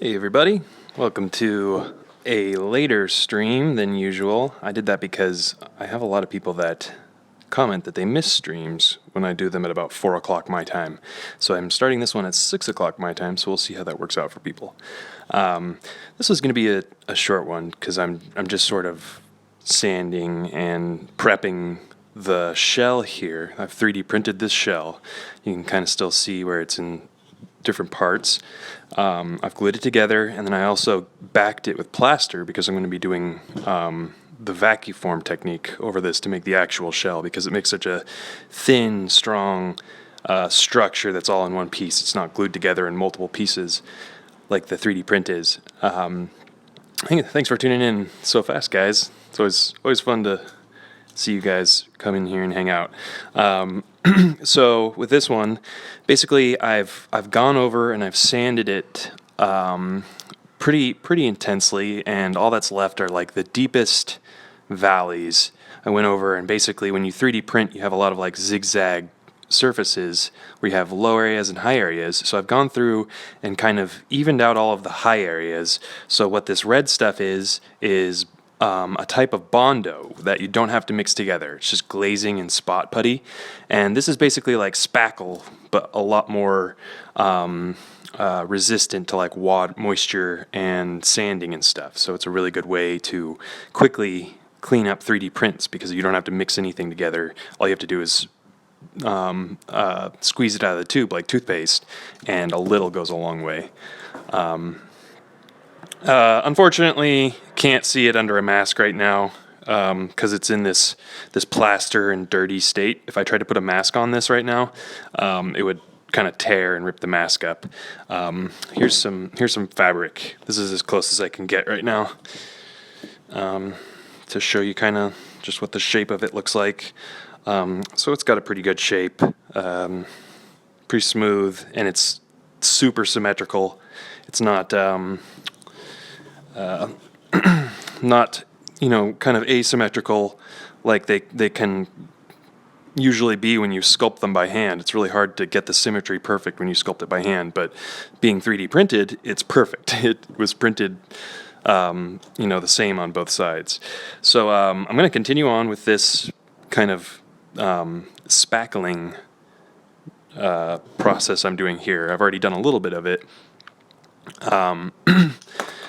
Hey everybody, welcome to a later stream than usual. I did that because I have a lot of people that comment that they miss streams when I do them at about 4 o'clock my time. So I'm starting this one at 6 o'clock my time, so we'll see how that works out for people. This is going to be a short one because I'm just sort of sanding and prepping the shell here. I've 3D printed this shell. You can kind of still see where it's in different parts. I've glued it together, and then I also backed it with plaster because I'm going to be doing the vacuform technique over this to make the actual shell, because it makes such a thin, strong structure that's all in one piece. It's not glued together in multiple pieces like the 3D print is. Thanks for tuning in so fast, guys. It's always fun to see you guys come in here and hang out. So with this one, basically I've gone over and I've sanded it pretty intensely, and all that's left are like the deepest valleys. I went over, and basically when you 3D print, you have a lot of like zigzag surfaces where you have low areas and high areas. So I've gone through and kind of evened out all of the high areas. So what this red stuff is a type of Bondo that you don't have to mix together. It's just glazing and spot putty. And this is basically like spackle, but a lot more resistant to like moisture and sanding and stuff. So it's a really good way to quickly clean up 3D prints because you don't have to mix anything together. All you have to do is squeeze it out of the tube like toothpaste, and a little goes a long way. Unfortunately, can't see it under a mask right now because it's in this plaster and dirty state. If I tried to put a mask on this right now, it would kind of tear and rip the mask up. Here's some fabric. This is as close as I can get right now to show you kind of just what the shape of it looks like. So it's got a pretty good shape, pretty smooth, and it's super symmetrical. It's not not, kind of asymmetrical like they can usually be when you sculpt them by hand. It's really hard to get the symmetry perfect when you sculpt it by hand, but being 3D printed, it's perfect. It was printed, the same on both sides. So I'm going to continue on with this kind of spackling process I'm doing here. I've already done a little bit of it.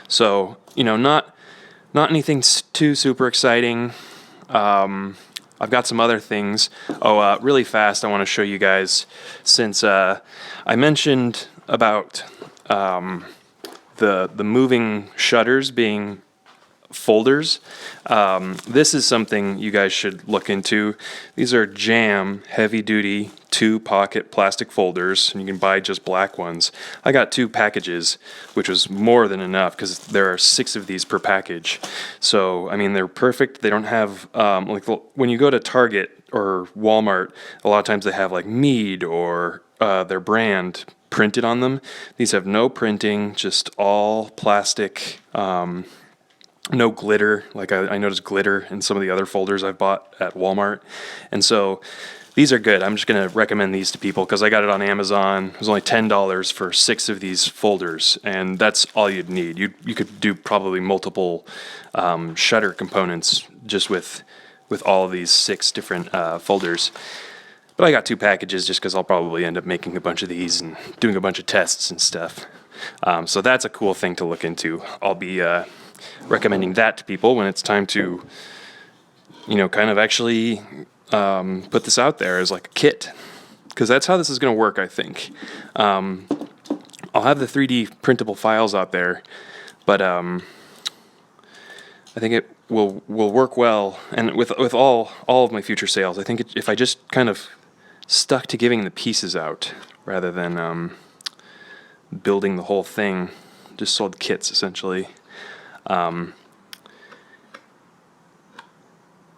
So, not anything too super exciting. I've got some other things. Really fast, I want to show you guys, since I mentioned about the moving shutters being folders. This is something you guys should look into. These are Jam heavy-duty 2-pocket plastic folders, and you can buy just black ones. I got 2 packages, which was more than enough because there are 6 of these per package. So, they're perfect. They don't have, when you go to Target or Walmart, a lot of times they have like Mead or their brand printed on them. These have no printing, just all plastic. No glitter. Like I noticed glitter in some of the other folders I've bought at Walmart. And so these are good. I'm just going to recommend these to people because I got it on Amazon. It was only $10 for 6 of these folders, and that's all you'd need. You could do probably multiple shutter components just with all of these 6 different folders. But I got 2 packages just because I'll probably end up making a bunch of these and doing a bunch of tests and stuff. So that's a cool thing to look into. I'll be recommending that to people when it's time to, kind of actually put this out there as like a kit, because that's how this is going to work, I think. I'll have the 3D printable files out there, but I think it will work well, and with all of my future sales, I think if I just kind of stuck to giving the pieces out rather than building the whole thing, just sold kits essentially.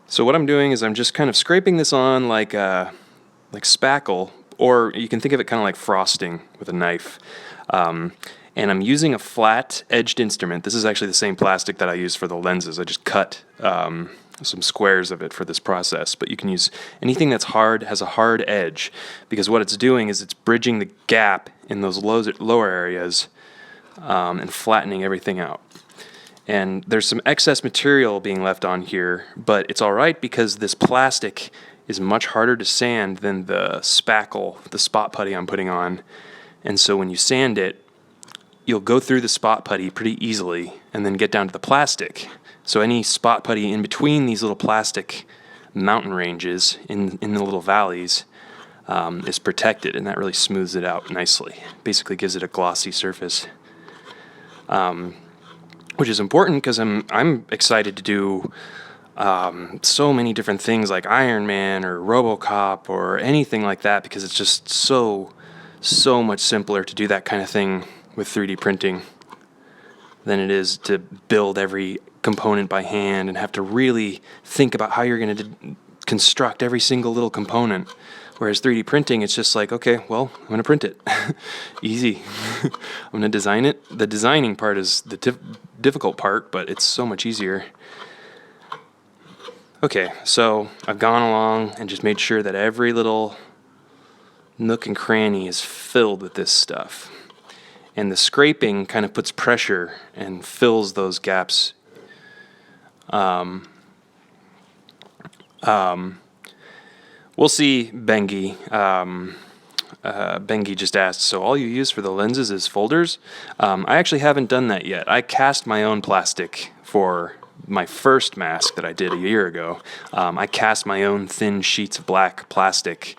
So what I'm doing is I'm just kind of scraping this on like spackle, or you can think of it kind of like frosting with a knife. And I'm using a flat-edged instrument. This is actually the same plastic that I use for the lenses. I just cut some squares of it for this process. But you can use anything that's hard, has a hard edge, because what it's doing is it's bridging the gap in those lower areas and flattening everything out. And there's some excess material being left on here, but it's all right because this plastic is much harder to sand than the spackle, the spot putty I'm putting on. And so when you sand it, you'll go through the spot putty pretty easily and then get down to the plastic. So any spot putty in between these little plastic mountain ranges in the little valleys is protected, and that really smooths it out nicely. Basically gives it a glossy surface. Which is important because I'm excited to do so many different things like Iron Man or RoboCop or anything like that, because it's just so much simpler to do that kind of thing with 3D printing than it is to build every component by hand and have to really think about how you're going to construct every single little component. Whereas 3D printing, it's just like, okay, well, I'm going to print it. Easy. I'm going to design it. The designing part is the difficult part, but it's so much easier. Okay, so I've gone along and just made sure that every little nook and cranny is filled with this stuff. And the scraping kind of puts pressure and fills those gaps. We'll see, Bengi. Bengi just asked, so all you use for the lenses is folders? I actually haven't done that yet. I cast my own plastic for my first mask that I did a year ago. I cast my own thin sheets of black plastic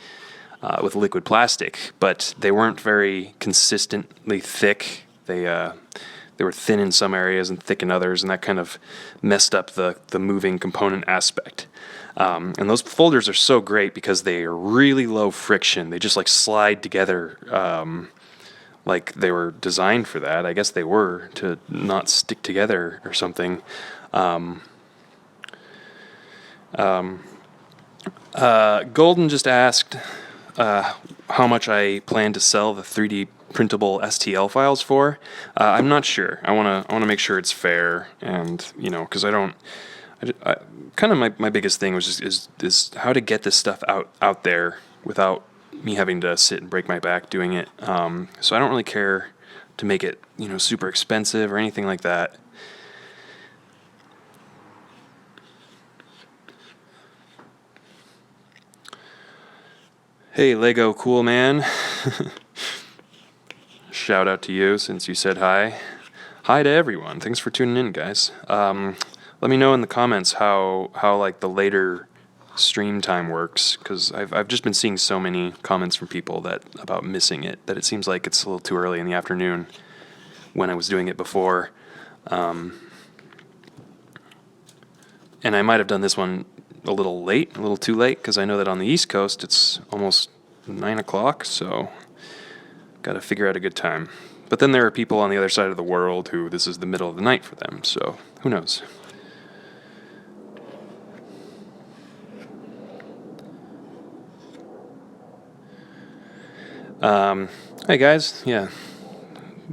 with liquid plastic, but they weren't very consistently thick. They were thin in some areas and thick in others, and that kind of messed up the moving component aspect. And those folders are so great because they are really low friction. They just like slide together like they were designed for that. I guess they were, to not stick together or something. Golden just asked how much I plan to sell the 3D printable STL files for. I'm not sure. I wanna make sure it's fair, and because I kind of my biggest thing was is how to get this stuff out there without me having to sit and break my back doing it. So I don't really care to make it super expensive or anything like that. Hey, Lego Cool Man. Shout out to you since you said hi. Hi to everyone. Thanks for tuning in, guys. Let me know in the comments how like the later stream time works, because I've just been seeing so many comments from people about missing it, that it seems like it's a little too early in the afternoon when I was doing it before. And I might have done this one a little too late, because I know that on the East Coast it's almost 9 o'clock, so got to figure out a good time. But then there are people on the other side of the world who this is the middle of the night for them, so who knows. Hey guys, yeah,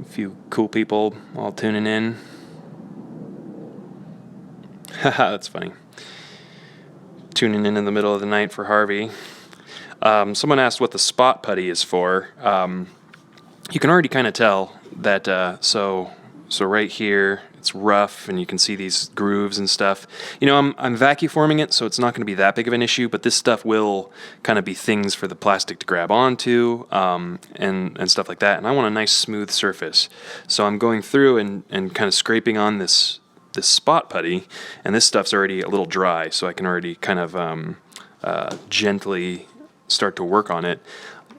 a few cool people all tuning in. Haha, that's funny. Tuning in the middle of the night for Harvey. Someone asked what the spot putty is for. You can already kind of tell that, so right here, it's rough, and you can see these grooves and stuff. I'm vacuforming it, so it's not going to be that big of an issue, but this stuff will kind of be things for the plastic to grab onto, and stuff like that, and I want a nice smooth surface. So I'm going through and kind of scraping on this spot putty, and this stuff's already a little dry, so I can already kind of gently start to work on it.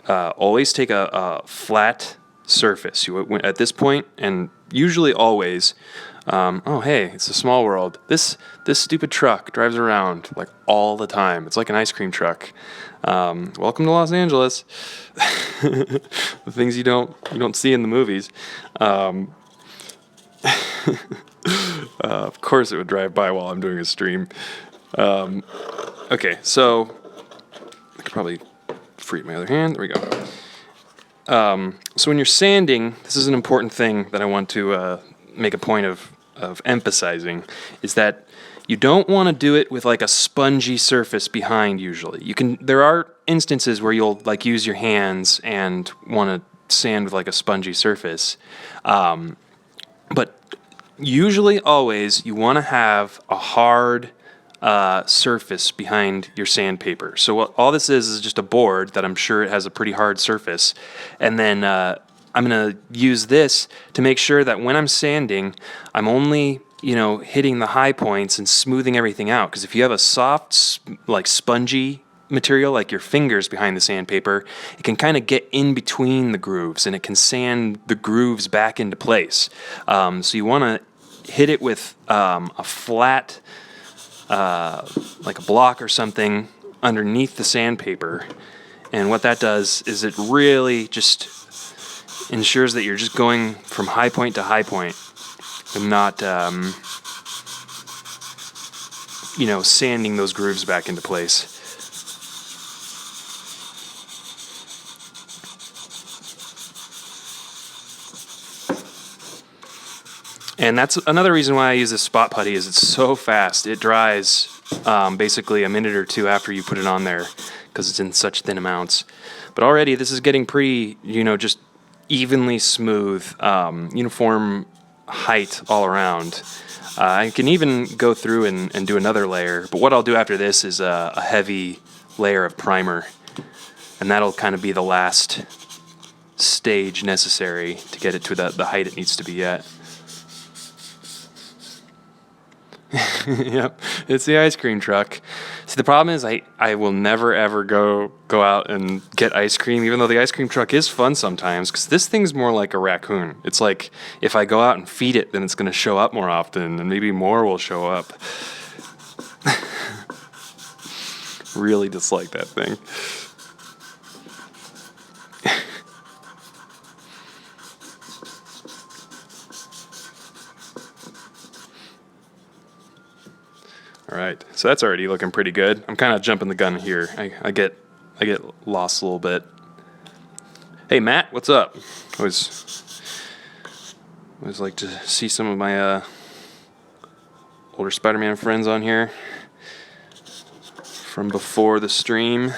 Always take a flat surface at this point, and usually always. Oh hey, it's a small world. This stupid truck drives around like all the time. It's like an ice cream truck. Welcome to Los Angeles. The things you don't see in the movies. Of course it would drive by while I'm doing a stream. Okay, so I could probably free my other hand. There we go. So when you're sanding, this is an important thing that I want to make a point of emphasizing, is that you don't want to do it with like a spongy surface behind. Usually, there are instances where you'll like use your hands and want to sand with like a spongy surface. But usually, always, you want to have a hard surface behind your sandpaper. So what all this is just a board that I'm sure it has a pretty hard surface. And then I'm going to use this to make sure that when I'm sanding, I'm only, hitting the high points and smoothing everything out. Because if you have a soft, like spongy material, like your fingers behind the sandpaper, it can kind of get in between the grooves and it can sand the grooves back into place. So you want to hit it with a flat, like a block or something underneath the sandpaper. And what that does is it really just ensures that you're just going from high point to high point and not, sanding those grooves back into place. And that's another reason why I use this spot putty is it's so fast. It dries basically a minute or two after you put it on there because it's in such thin amounts. But already this is getting pretty, just evenly smooth, uniform height all around. I can even go through and do another layer. But what I'll do after this is a heavy layer of primer. And that'll kind of be the last stage necessary to get it to the height it needs to be at. Yep, it's the ice cream truck. See, the problem is I will never ever go out and get ice cream, even though the ice cream truck is fun sometimes, because this thing's more like a raccoon. It's like if I go out and feed it, then it's going to show up more often, and maybe more will show up. Really dislike that thing. All right, so that's already looking pretty good. I'm kind of jumping the gun here. I get lost a little bit. Hey Matt, what's up? I always like to see some of my older Spider-Man friends on here from before the stream.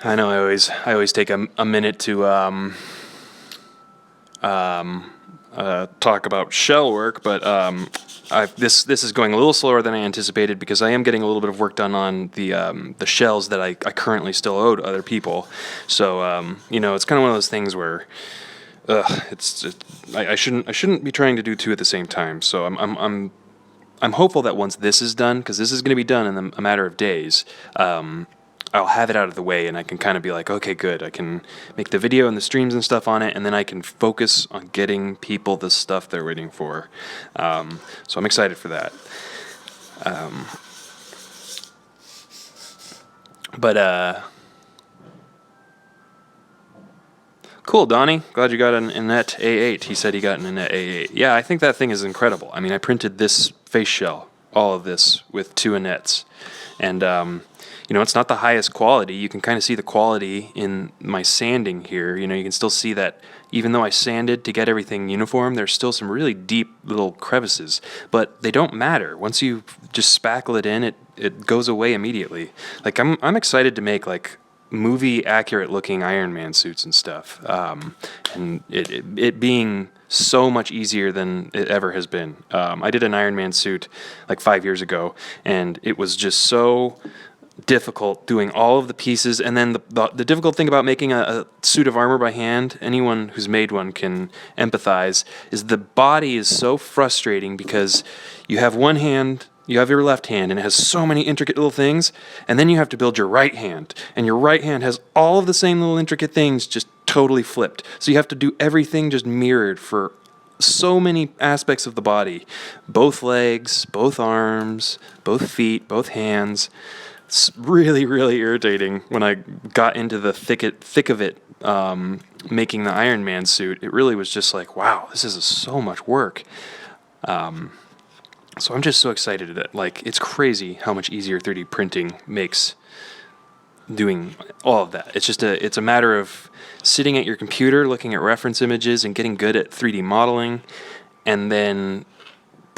I know I always take a minute to talk about shell work, but this is going a little slower than I anticipated because I am getting a little bit of work done on the shells that I currently still owe to other people. So it's kind of one of those things where I shouldn't be trying to do two at the same time. So I'm hopeful that once this is done, because this is going to be done in a matter of days. I'll have it out of the way and I can kind of be like, okay, good. I can make the video and the streams and stuff on it, and then I can focus on getting people the stuff they're waiting for. So I'm excited for that. Cool, Donnie. Glad you got an Annette A8. He said he got an Annette A8. Yeah, I think that thing is incredible. I mean, I printed this face shell, all of this, with 2 Annettes. And it's not the highest quality. You can kind of see the quality in my sanding here. You can still see that even though I sanded to get everything uniform, there's still some really deep little crevices. But they don't matter. Once you just spackle it in, it goes away immediately. Like, I'm excited to make, like, movie accurate looking Iron Man suits and stuff. And it being so much easier than it ever has been. I did an Iron Man suit like 5 years ago, and it was just so difficult doing all of the pieces. And then the difficult thing about making a suit of armor by hand, anyone who's made one can empathize, is the body is so frustrating because you have one hand, you have your left hand, and it has so many intricate little things, and then you have to build your right hand, and your right hand has all of the same little intricate things just totally flipped. So you have to do everything just mirrored for so many aspects of the body. Both legs, both arms, both feet, both hands. It's really, really irritating when I got into the thick of it, making the Iron Man suit. It really was just like, wow, this is so much work. So I'm just so excited that, like, it's crazy how much easier 3D printing makes doing all of that. It's a matter of sitting at your computer, looking at reference images, and getting good at 3D modeling, and then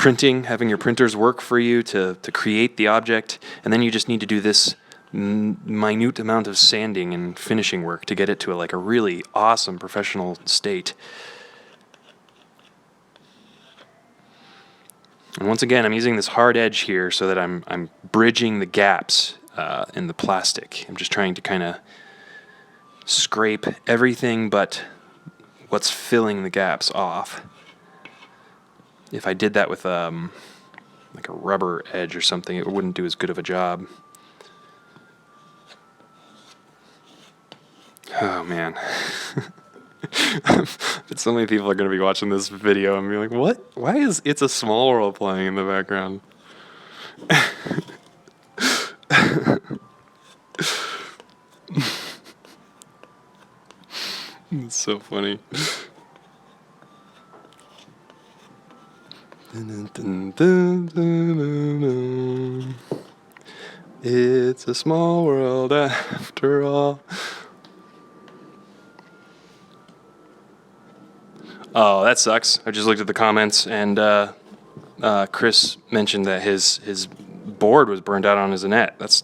printing, having your printers work for you to create the object, and then you just need to do this minute amount of sanding and finishing work to get it to a really awesome professional state. And once again, I'm using this hard edge here so that I'm bridging the gaps in the plastic. I'm just trying to kind of scrape everything but what's filling the gaps off. If I did that with like a rubber edge or something, it wouldn't do as good of a job. Oh man. But so many people are going to be watching this video and be like, what? Why is It's a Small World playing in the background? It's so funny. It's a small world after all. Oh, that sucks. I just looked at the comments, and Chris mentioned that his board was burned out on his net. That's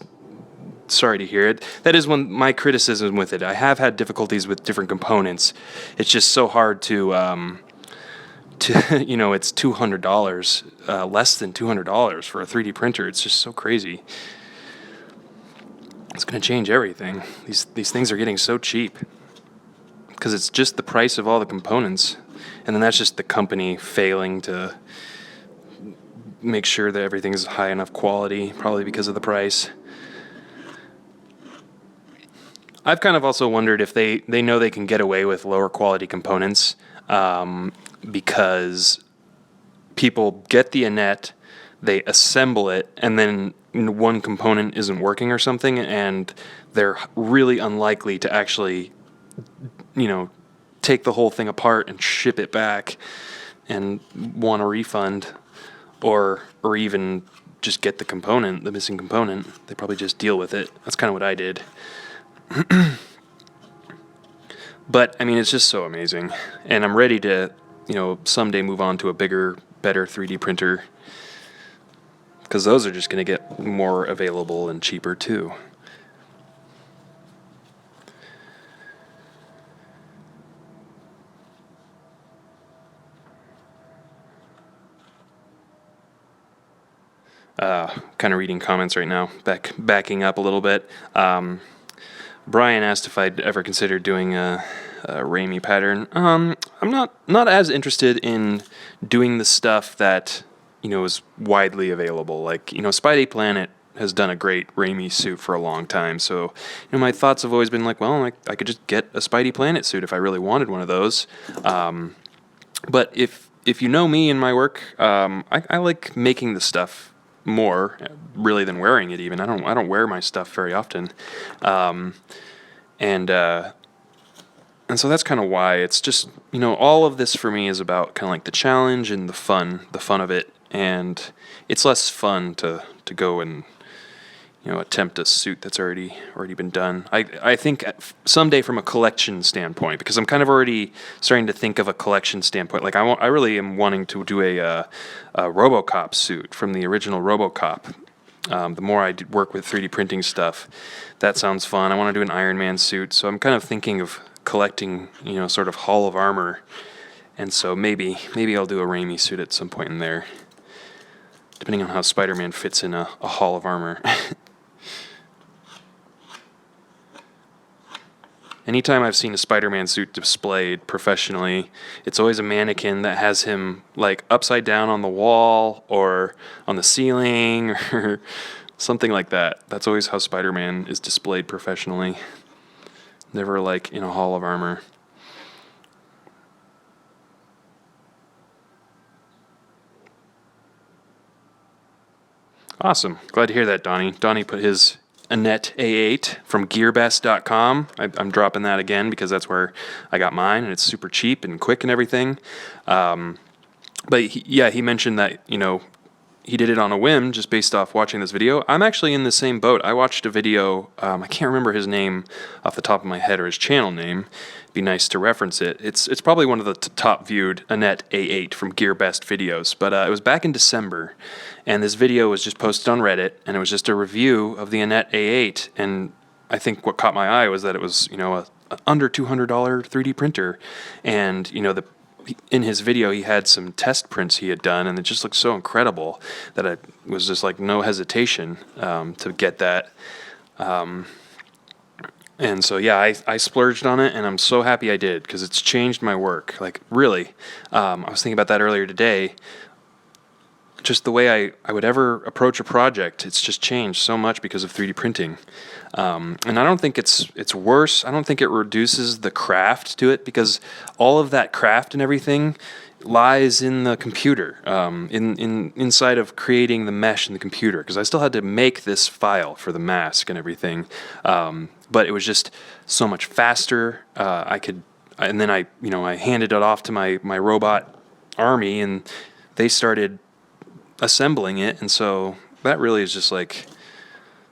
sorry to hear it. That is my criticism with it. I have had difficulties with different components. It's just so hard to it's $200, less than $200 for a 3D printer. It's just so crazy. It's going to change everything. These things are getting so cheap because it's just the price of all the components. And then that's just the company failing to make sure that everything is high enough quality, probably because of the price. I've kind of also wondered if they know they can get away with lower quality components because people get the Annette, they assemble it, and then one component isn't working or something, and they're really unlikely to actually, take the whole thing apart and ship it back and want a refund or even just get the missing component. They probably just deal with it. That's kind of what I did. But, it's just so amazing. And I'm ready to, someday move on to a bigger, better 3D printer because those are just going to get more available and cheaper too. Kind of reading comments right now, backing up a little bit. Brian asked if I'd ever considered doing a Raimi pattern. I'm not as interested in doing the stuff that is widely available. Like Spidey Planet has done a great Raimi suit for a long time. So my thoughts have always been like, well, I could just get a Spidey Planet suit if I really wanted one of those. But if you know me and my work, I like making the stuff more really than wearing it. Even I don't wear my stuff very often, and so that's kind of why it's just all of this for me is about kind of like the challenge and the fun of it, and it's less fun to go and attempt a suit that's already been done. I think someday from a collection standpoint, because I'm kind of already starting to think of a collection standpoint. Like I really am wanting to do a RoboCop suit from the original RoboCop. The more I work with 3D printing stuff, that sounds fun. I want to do an Iron Man suit, so I'm kind of thinking of collecting, sort of Hall of Armor, and so maybe I'll do a Raimi suit at some point in there, depending on how Spider-Man fits in a Hall of Armor. Anytime I've seen a Spider-Man suit displayed professionally, it's always a mannequin that has him like upside down on the wall or on the ceiling or something like that. That's always how Spider-Man is displayed professionally. Never like in a Hall of Armor. Awesome. Glad to hear that, Donnie. Donnie put his Annette A8 from gearbest.com. I'm dropping that again because that's where I got mine, and it's super cheap and quick and everything. But he mentioned that, he did it on a whim just based off watching this video. I'm actually in the same boat. I watched a video, I can't remember his name off the top of my head or his channel name. It'd be nice to reference it. It's probably one of the top viewed Annette A8 from Gear Best videos, but it was back in December, and this video was just posted on Reddit, and it was just a review of the Annette A8, and I think what caught my eye was that it was, a under $200 3D printer, and, in his video, he had some test prints he had done, and it just looked so incredible that it was just like no hesitation to get that. And so, yeah, I splurged on it, and I'm so happy I did because it's changed my work. Like, really. I was thinking about that earlier today. Just the way I would ever approach a project, it's just changed so much because of 3D printing. And I don't think it's worse. I don't think it reduces the craft to it because all of that craft and everything lies in the computer, inside of creating the mesh in the computer. Because I still had to make this file for the mask and everything, but it was just so much faster. And then I handed it off to my robot army, and they started assembling it, and so that really is just like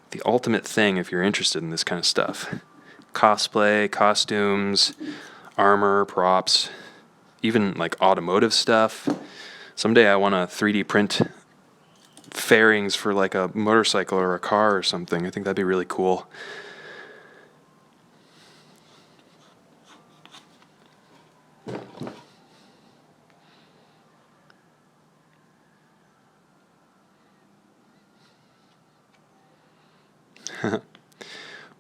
the ultimate thing if you're interested in this kind of stuff. Cosplay, costumes, armor, props, even like automotive stuff. Someday I want to 3D print fairings for like a motorcycle or a car or something. I think that'd be really cool.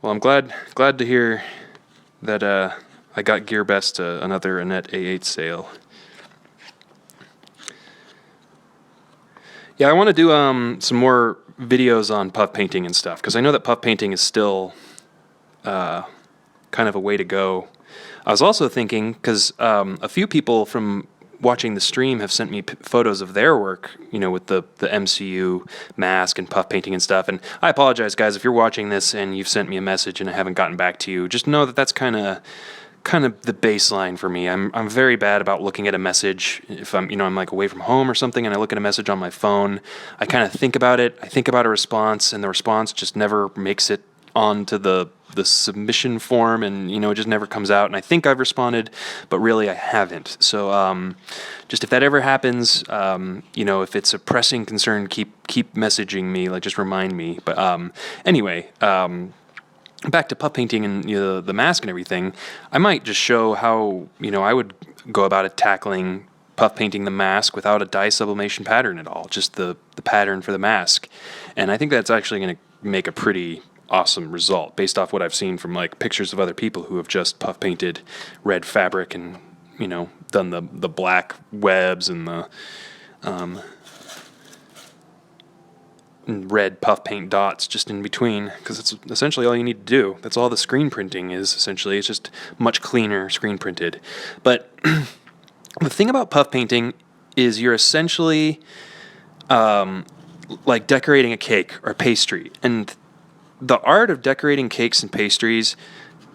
Well, I'm glad to hear that I got Gear Best another Annette A8 sale. Yeah, I want to do some more videos on puff painting and stuff because I know that puff painting is still kind of a way to go. I was also thinking because a few people from watching the stream have sent me photos of their work, with the MCU mask and puff painting and stuff. And I apologize, guys, if you're watching this and you've sent me a message and I haven't gotten back to you. Just know that that's kind of the baseline for me. I'm very bad about looking at a message if I'm like away from home or something and I look at a message on my phone. I kind of think about it. I think about a response, and the response just never makes it onto the submission form, and it just never comes out, and I think I've responded, but really I haven't. So just if that ever happens, if it's a pressing concern, keep messaging me, like just remind me. But anyway, back to puff painting and the mask and everything, I might just show how I would go about it, tackling puff painting the mask without a dye sublimation pattern at all, just the pattern for the mask. And I think that's actually going to make a pretty awesome result based off what I've seen from like pictures of other people who have just puff painted red fabric and done the black webs and the red puff paint dots just in between, because it's essentially all you need to do. That's all the screen printing is, essentially. It's just much cleaner screen printed. But the thing about puff painting is you're essentially like decorating a cake or pastry, and the art of decorating cakes and pastries,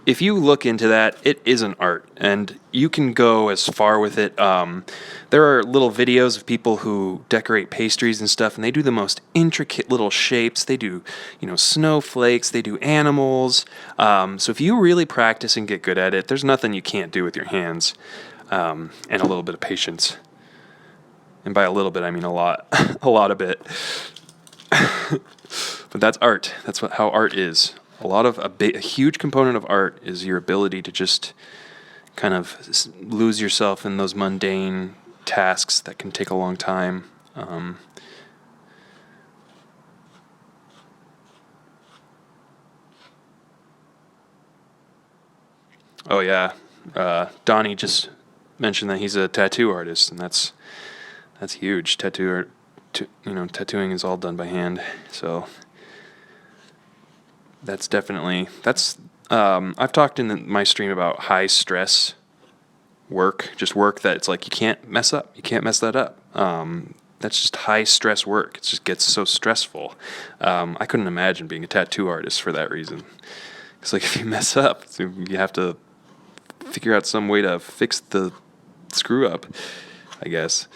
if you look into that, it is an art, and you can go as far with it. There are little videos of people who decorate pastries and stuff, and they do the most intricate little shapes. They do, snowflakes. They do animals. So if you really practice and get good at it, there's nothing you can't do with your hands, and a little bit of patience. And by a little bit, I mean a lot, a lot of it. But that's art. That's how art is. A huge component of art is your ability to just kind of lose yourself in those mundane tasks that can take a long time. Oh yeah, Donnie just mentioned that he's a tattoo artist, and that's huge. Tattooing is all done by hand, so. That's definitely, I've talked in my stream about high stress work, just work that it's like you can't mess up. You can't mess that up. That's just high stress work. It just gets so stressful. I couldn't imagine being a tattoo artist for that reason. It's like if you mess up, you have to figure out some way to fix the screw up, I guess.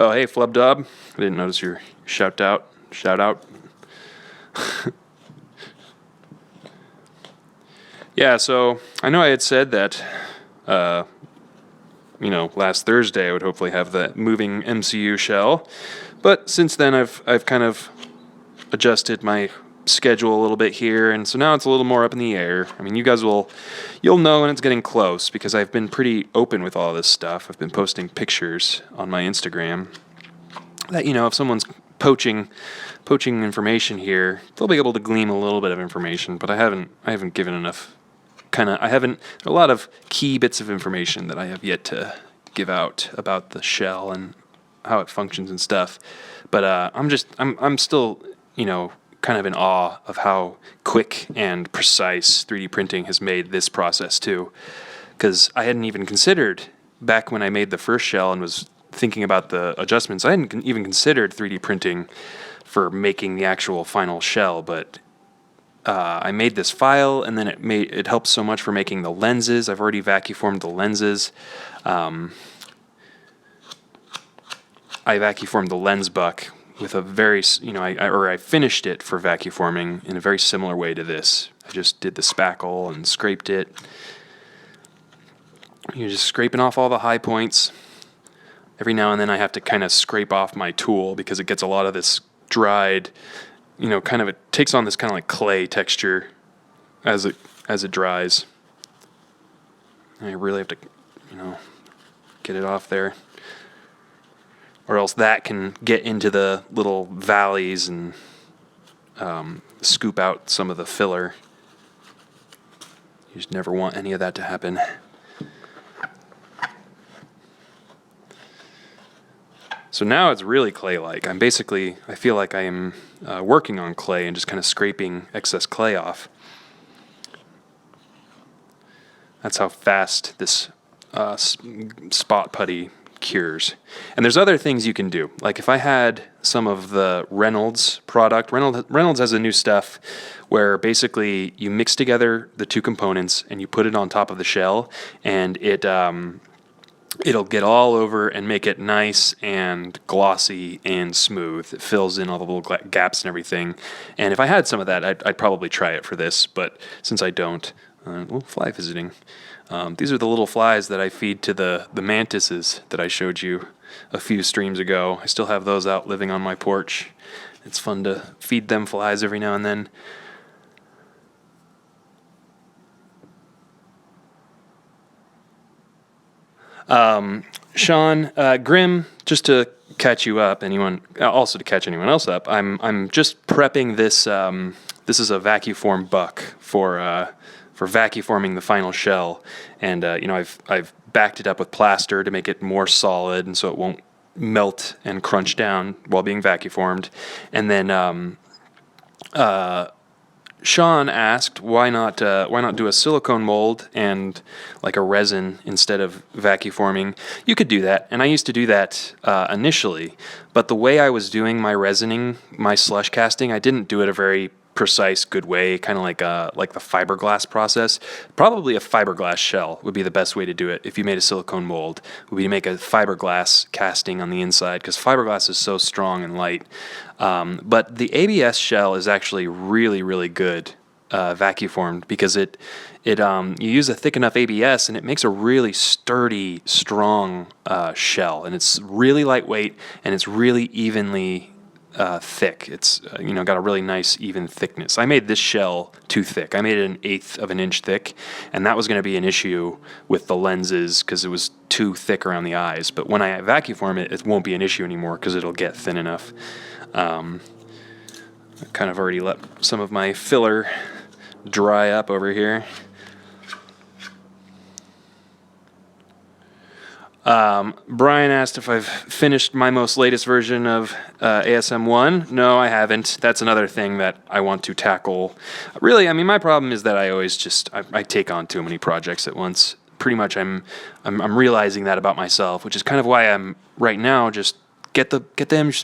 Oh, hey, Flub Dub. I didn't notice your shout out. Yeah, so I know I had said that, last Thursday I would hopefully have the moving MCU shell, but since then I've kind of adjusted my schedule a little bit here, and so now it's a little more up in the air. I mean, you'll know when it's getting close because I've been pretty open with all this stuff. I've been posting pictures on my Instagram that, if someone's poaching information here, they'll be able to glean a little bit of information, but I haven't given enough a lot of key bits of information that I have yet to give out about the shell and how it functions and stuff. But I'm still, kind of in awe of how quick and precise 3D printing has made this process too. Because I hadn't even considered, back when I made the first shell and was thinking about the adjustments, I hadn't even considered 3D printing for making the actual final shell, but I made this file, and then it helps so much for making the lenses. I've already vacuformed the lenses. I vacuformed the lens buck with a very, I finished it for vacuforming in a very similar way to this. I just did the spackle and scraped it. You're just scraping off all the high points. Every now and then I have to kind of scrape off my tool because it gets a lot of this dried, it takes on this kind of like clay texture as it dries. And I really have to, get it off there. Or else that can get into the little valleys and scoop out some of the filler. You just never want any of that to happen. So now it's really clay-like. I feel like I am working on clay and just kind of scraping excess clay off. That's how fast this spot putty cures. And there's other things you can do. Like if I had some of the Reynolds product, Reynolds has a new stuff where basically you mix together the two components and you put it on top of the shell, and it'll get all over and make it nice and glossy and smooth. It fills in all the little gaps and everything. And if I had some of that, I'd probably try it for this. But since I don't, fly visiting. These are the little flies that I feed to the mantises that I showed you a few streams ago. I still have those out living on my porch. It's fun to feed them flies every now and then. Sean, Grim, just to catch you up, also to catch anyone else up, I'm just prepping this. This is a vacuform buck for vacuforming the final shell, and I've backed it up with plaster to make it more solid, and so it won't melt and crunch down while being vacuformed. And then Sean asked, why not do a silicone mold and like a resin instead of vacuforming? You could do that, and I used to do that initially, but the way I was doing my resining, my slush casting, I didn't do it a very precise, good way, kind of like the fiberglass process. Probably a fiberglass shell would be the best way to do it if you made a silicone mold, would be to make a fiberglass casting on the inside, because fiberglass is so strong and light. But the ABS shell is actually really, really good vacuformed, because you use a thick enough ABS and it makes a really sturdy, strong shell, and it's really lightweight and it's really evenly thick. It's got a really nice even thickness. I made this shell too thick. I made it 1/8 of an inch thick, and that was going to be an issue with the lenses because it was too thick around the eyes. But when I vacuform it, it won't be an issue anymore because it'll get thin enough. I kind of already let some of my filler dry up over here. Brian asked if I've finished my most latest version of ASM1. No, I haven't. That's another thing that I want to tackle. Really, I mean, my problem is that I always I take on too many projects at once. Pretty much I'm realizing that about myself, which is kind of why I'm right now just get the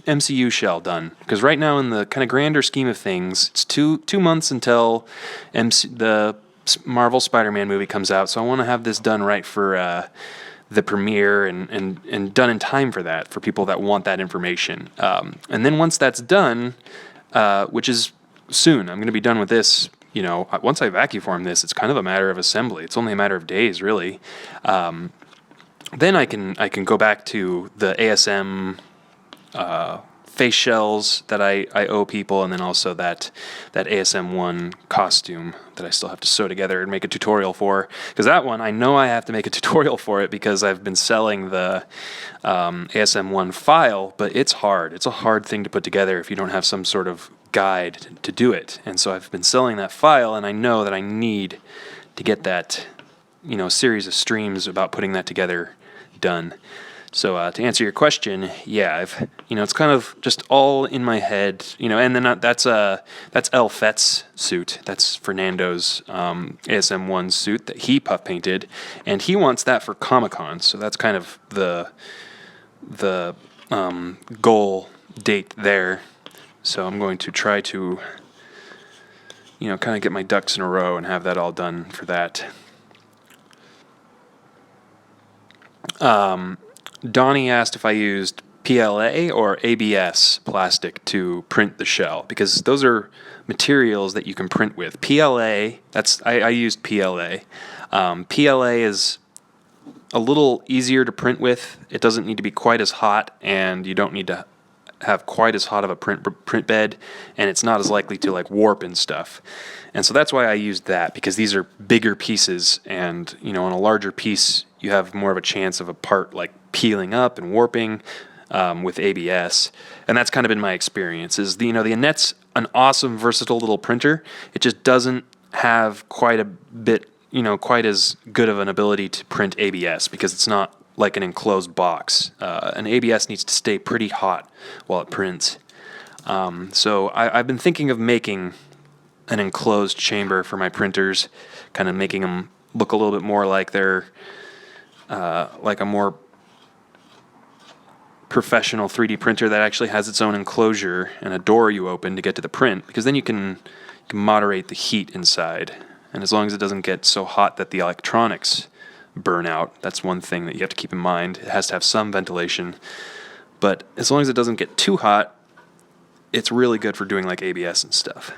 MCU shell done. Because right now, in the kind of grander scheme of things, it's two months until the Marvel Spider-Man movie comes out, so I want to have this done right for the premiere and done in time for that, for people that want that information. And then once that's done, which is soon, I'm going to be done with this. Once I vacuum form this, it's kind of a matter of assembly. It's only a matter of days, really. Then I can go back to the ASM face shells that I owe people, and then also that ASM1 costume that I still have to sew together and make a tutorial for. Because that one, I know I have to make a tutorial for it because I've been selling the ASM1 file, but it's hard. It's a hard thing to put together if you don't have some sort of guide to do it. And so I've been selling that file, and I know that I need to get that series of streams about putting that together done. So to answer your question, yeah, it's kind of just all in my head, and then that's El Fett's suit. That's Fernando's ASM1 suit that he puff painted, and he wants that for Comic-Con. So that's kind of the goal date there. So I'm going to try to, kind of get my ducks in a row and have that all done for that. Donnie asked if I used PLA or ABS plastic to print the shell, because those are materials that you can print with. PLA, I used PLA. PLA is a little easier to print with. It doesn't need to be quite as hot, and you don't need to have quite as hot of a print bed, and it's not as likely to warp and stuff. And so that's why I used that, because these are bigger pieces, and on a larger piece you have more of a chance of a part peeling up and warping with ABS. And that's kind of been my experience. Is the Annette's an awesome, versatile little printer. It just doesn't have quite a bit, quite as good of an ability to print ABS, because it's not like an enclosed box. An ABS needs to stay pretty hot while it prints. So I've been thinking of making an enclosed chamber for my printers, kind of making them look a little bit more like they're like a more professional 3D printer that actually has its own enclosure and a door you open to get to the print, because then you can moderate the heat inside. And as long as it doesn't get so hot that the electronics burn out, that's one thing that you have to keep in mind. It has to have some ventilation, but as long as it doesn't get too hot, it's really good for doing ABS and stuff.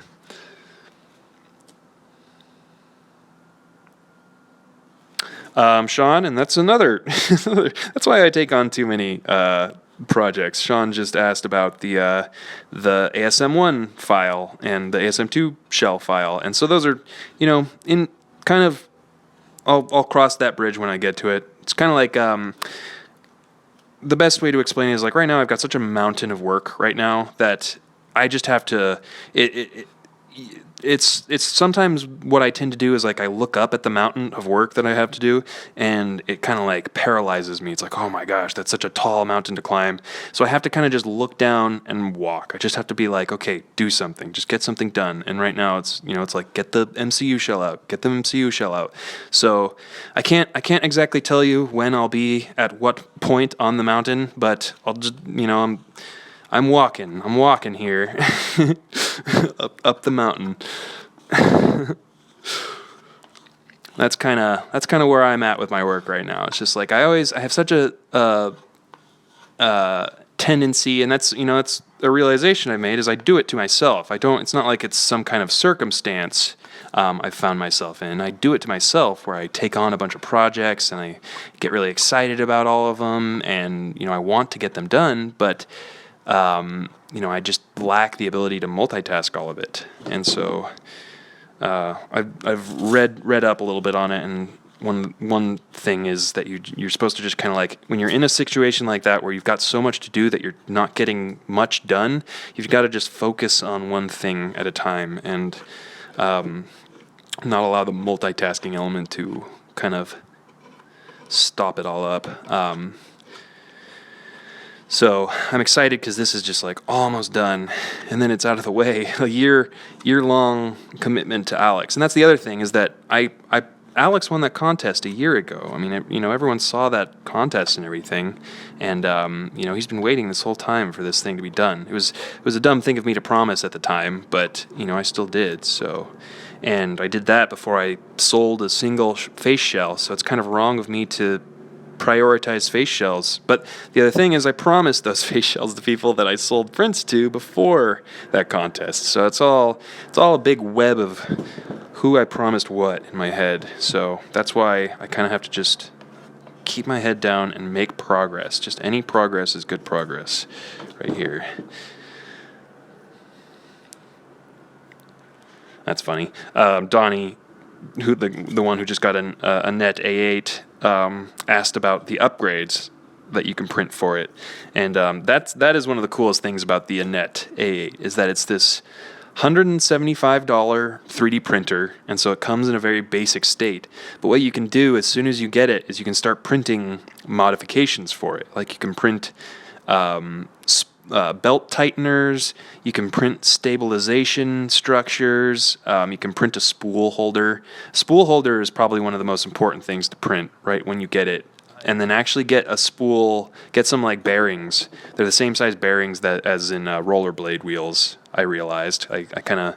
Sean, and that's another, that's why I take on too many projects. Sean just asked about the ASM1 file and the ASM2 shell file, and so those are, in kind of, I'll cross that bridge when I get to it. It's kind of like, the best way to explain it is right now I've got such a mountain of work right now that I just have to, it's sometimes what I tend to do is I look up at the mountain of work that I have to do, and it kind of paralyzes me. It's oh my gosh, that's such a tall mountain to climb. So I have to kind of just look down and walk. I just have to be okay, do something, just get something done. And right now it's get the MCU shell out, get the MCU shell out. So I can't exactly tell you when I'll be at what point on the mountain, but I'll just I'm walking here up the mountain. That's kind of where I'm at with my work right now. It's just I have such a tendency, and that's it's a realization I made, is I do it to myself. It's not like it's some kind of circumstance I've found myself in. I do it to myself, where I take on a bunch of projects and I get really excited about all of them, and I want to get them done, but I just lack the ability to multitask all of it. And so I've read up a little bit on it, and one thing is that you're supposed to just kind of when you're in a situation like that where you've got so much to do that you're not getting much done, you've got to just focus on one thing at a time, and not allow the multitasking element to kind of stop it all up. So I'm excited because this is just almost done, and then it's out of the way. A year-long commitment to Alex, and that's the other thing, is that Alex won that contest a year ago. I mean, everyone saw that contest and everything, and he's been waiting this whole time for this thing to be done. It was a dumb thing of me to promise at the time, but I still did. So, and I did that before I sold a single face shell. So it's kind of wrong of me to prioritize face shells. But the other thing is I promised those face shells to people that I sold prints to before that contest. So it's all a big web of who I promised what in my head. So that's why I kind of have to just keep my head down and make progress. Just any progress is good progress right here. That's funny. Donnie, who the one who just got a net A8, asked about the upgrades that you can print for it, and that is one of the coolest things about the Anet A8 is that it's this $175 3D printer, and so it comes in a very basic state. But what you can do as soon as you get it is you can start printing modifications for it. Like you can print belt tighteners, you can print stabilization structures, you can print a spool holder. Spool holder is probably one of the most important things to print right when you get it. And then actually get a spool, get some like bearings. They're the same size bearings that as in rollerblade wheels, I realized. I kind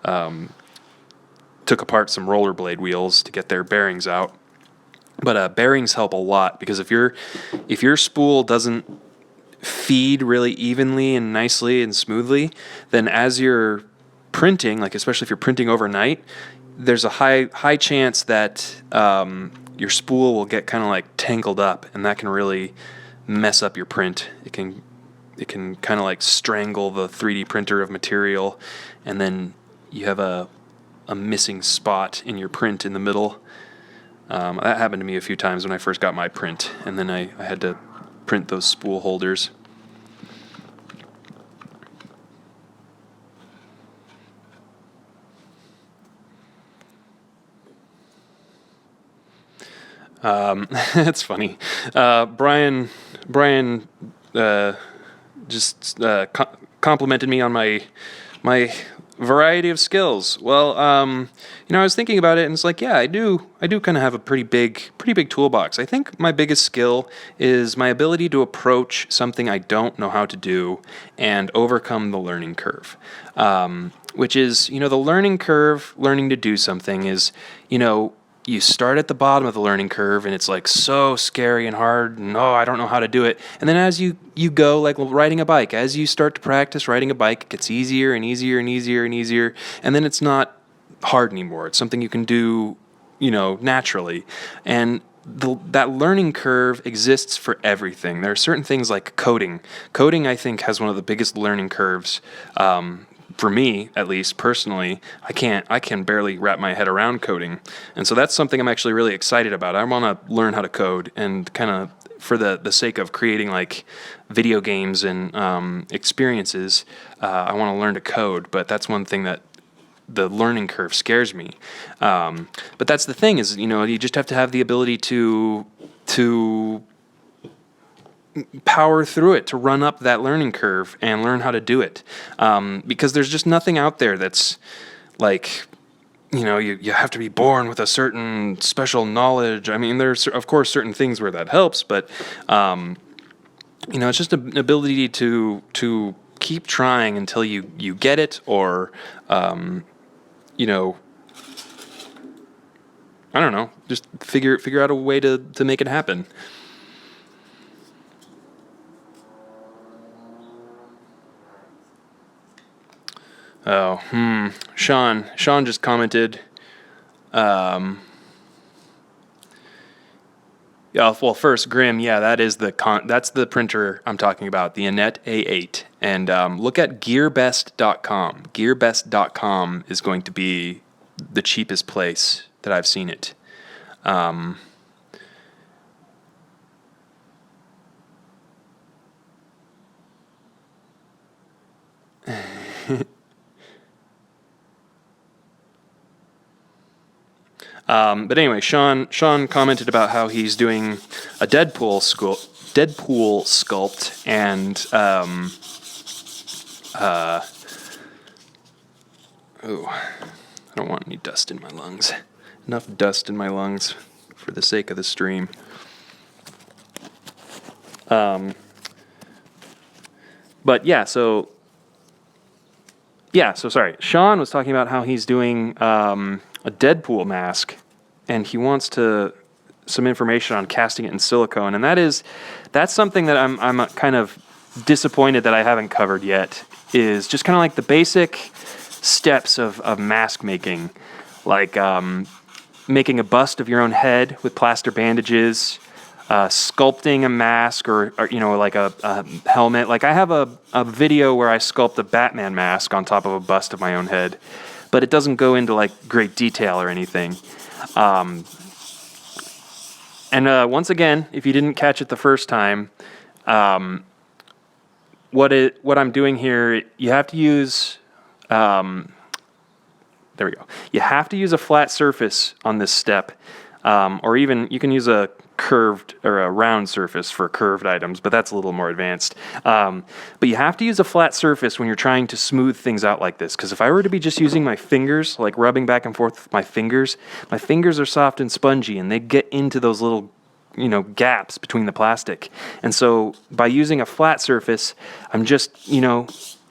of took apart some rollerblade wheels to get their bearings out. But bearings help a lot because if your spool doesn't feed really evenly and nicely and smoothly, then as you're printing, like especially if you're printing overnight, there's a high chance that your spool will get kind of like tangled up, and that can really mess up your print. It can kind of like strangle the 3D printer of material, and then you have a missing spot in your print in the middle. That happened to me a few times when I first got my print, and then I had to print those spool holders. That's funny. Brian just complimented me on my variety of skills. Well, I was thinking about it, and it's like, yeah, I do kind of have a pretty big toolbox. I think my biggest skill is my ability to approach something I don't know how to do and overcome the learning curve. Which is, the learning curve, learning to do something is, you start at the bottom of the learning curve, and it's like so scary and hard, and I don't know how to do it. And then as you go, like riding a bike, as you start to practice riding a bike, it gets easier and easier and easier and easier, and then it's not hard anymore. It's something you can do, naturally. And that learning curve exists for everything. There are certain things like coding. Coding, I think, has one of the biggest learning curves. For me, at least personally, I can barely wrap my head around coding. And so that's something I'm actually really excited about. I want to learn how to code, and kind of for the sake of creating like video games and experiences, I want to learn to code. But that's one thing that the learning curve scares me. But that's the thing is, you just have to have the ability to power through it, to run up that learning curve and learn how to do it. Because there's just nothing out there that's like, you have to be born with a certain special knowledge. I mean, there's of course certain things where that helps, but it's just an ability to keep trying until you get it, or I don't know, just figure out a way to make it happen. Sean just commented. Yeah. Well, first, Grim. Yeah, that's the printer I'm talking about, the Anet A8. And look at GearBest.com. GearBest.com is going to be the cheapest place that I've seen it. But anyway, Sean commented about how he's doing a Deadpool sculpt, and I don't want any dust in my lungs. Enough dust in my lungs for the sake of the stream. But yeah, so sorry. Sean was talking about how he's doing a Deadpool mask, and he wants to some information on casting it in silicone, and that's something that I'm kind of disappointed that I haven't covered yet, is just kind of like the basic steps of mask making, like making a bust of your own head with plaster bandages, sculpting a mask or like a helmet. Like I have a video where I sculpt a Batman mask on top of a bust of my own head, but it doesn't go into like great detail or anything. And once again, if you didn't catch it the first time, what I'm doing here, you have to use, there we go. You have to use a flat surface on this step, or even you can use a curved or a round surface for curved items, but that's a little more advanced. But you have to use a flat surface when you're trying to smooth things out like this, because if I were to be just using my fingers, like rubbing back and forth with my fingers are soft and spongy, and they get into those little gaps between the plastic. And so by using a flat surface, I'm just,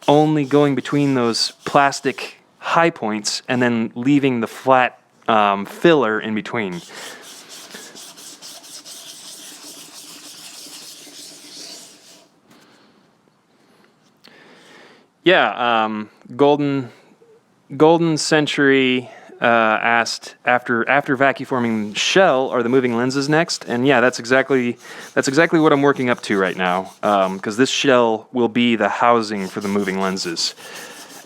only going between those plastic high points and then leaving the flat filler in between. Yeah, Golden Century asked after vacuumforming shell, are the moving lenses next? And yeah, that's exactly what I'm working up to right now, because this shell will be the housing for the moving lenses,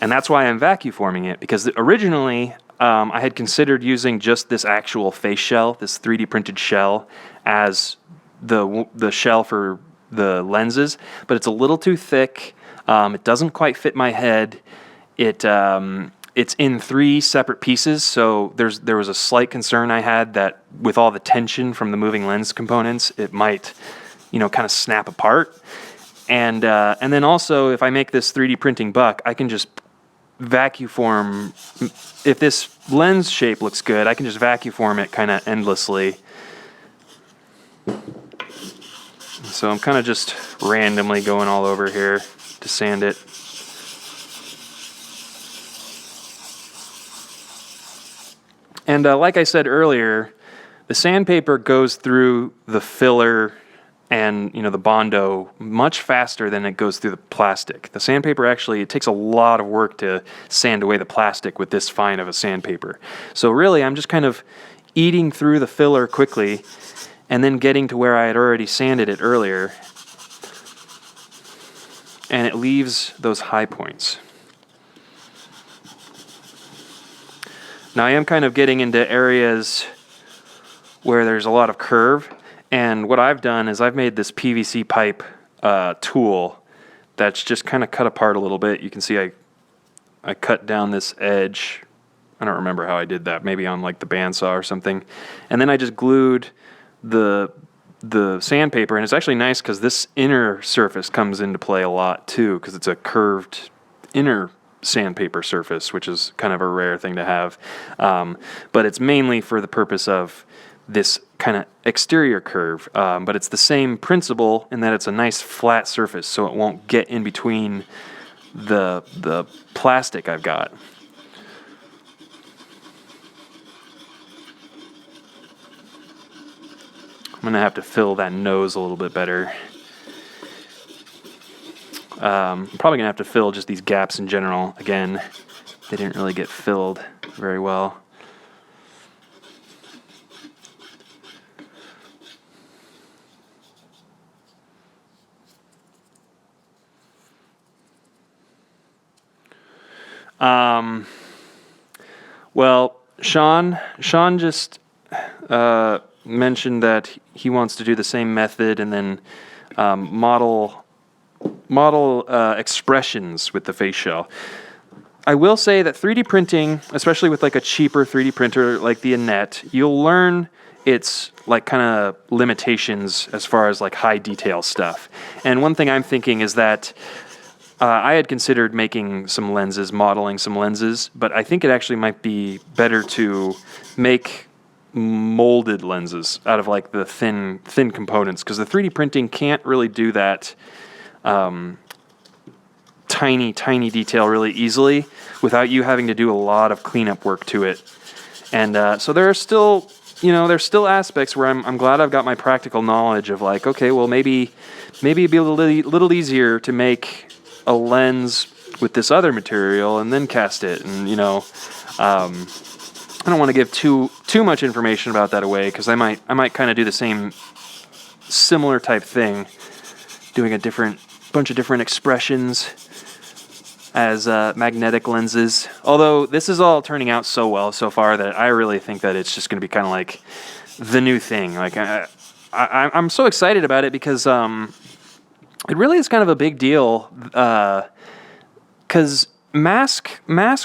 and that's why I'm vacuumforming it, because originally I had considered using just this actual face shell, this 3D printed shell, as the shell for the lenses, but it's a little too thick. It doesn't quite fit my head. It's in 3 separate pieces, so there was a slight concern I had that with all the tension from the moving lens components, it might, kind of snap apart. And then also, if I make this 3D printing buck, I can just vacuumform. If this lens shape looks good, I can just vacuumform it kind of endlessly. So I'm kind of just randomly going all over here to sand it. And like I said earlier, the sandpaper goes through the filler and the Bondo much faster than it goes through the plastic. The sandpaper actually, it takes a lot of work to sand away the plastic with this fine of a sandpaper. So really, I'm just kind of eating through the filler quickly and then getting to where I had already sanded it earlier. And it leaves those high points. Now I am kind of getting into areas where there's a lot of curve, and what I've done is I've made this PVC pipe tool that's just kind of cut apart a little bit. You can see I cut down this edge. I don't remember how I did that, maybe on like the bandsaw or something. And then I just glued the sandpaper, and it's actually nice because this inner surface comes into play a lot too, because it's a curved inner sandpaper surface, which is kind of a rare thing to have, but it's mainly for the purpose of this kind of exterior curve, but it's the same principle in that it's a nice flat surface, so it won't get in between the plastic I've got. I'm gonna have to fill that nose a little bit better. I'm probably going to have to fill just these gaps in general. Again, they didn't really get filled very well. Well, Sean just mentioned that he wants to do the same method and then model expressions with the face shell. I will say that 3D printing, especially with like a cheaper 3D printer like the Annette, you'll learn its like kind of limitations as far as like high detail stuff. And one thing I'm thinking is that I had considered making some lenses, modeling some lenses, but I think it actually might be better to make molded lenses out of like the thin components, because the 3D printing can't really do that tiny detail really easily without you having to do a lot of cleanup work to it. And so there are still there's still aspects where I'm glad I've got my practical knowledge of like, okay, well, maybe it'd be a little easier to make a lens with this other material and then cast it. And, I don't want to give too much information about that away, because I might kind of do the similar type thing, doing a bunch of different expressions as magnetic lenses. Although this is all turning out so well so far that I really think that it's just going to be kind of like the new thing. Like I'm so excited about it because it really is kind of a big deal. Because mask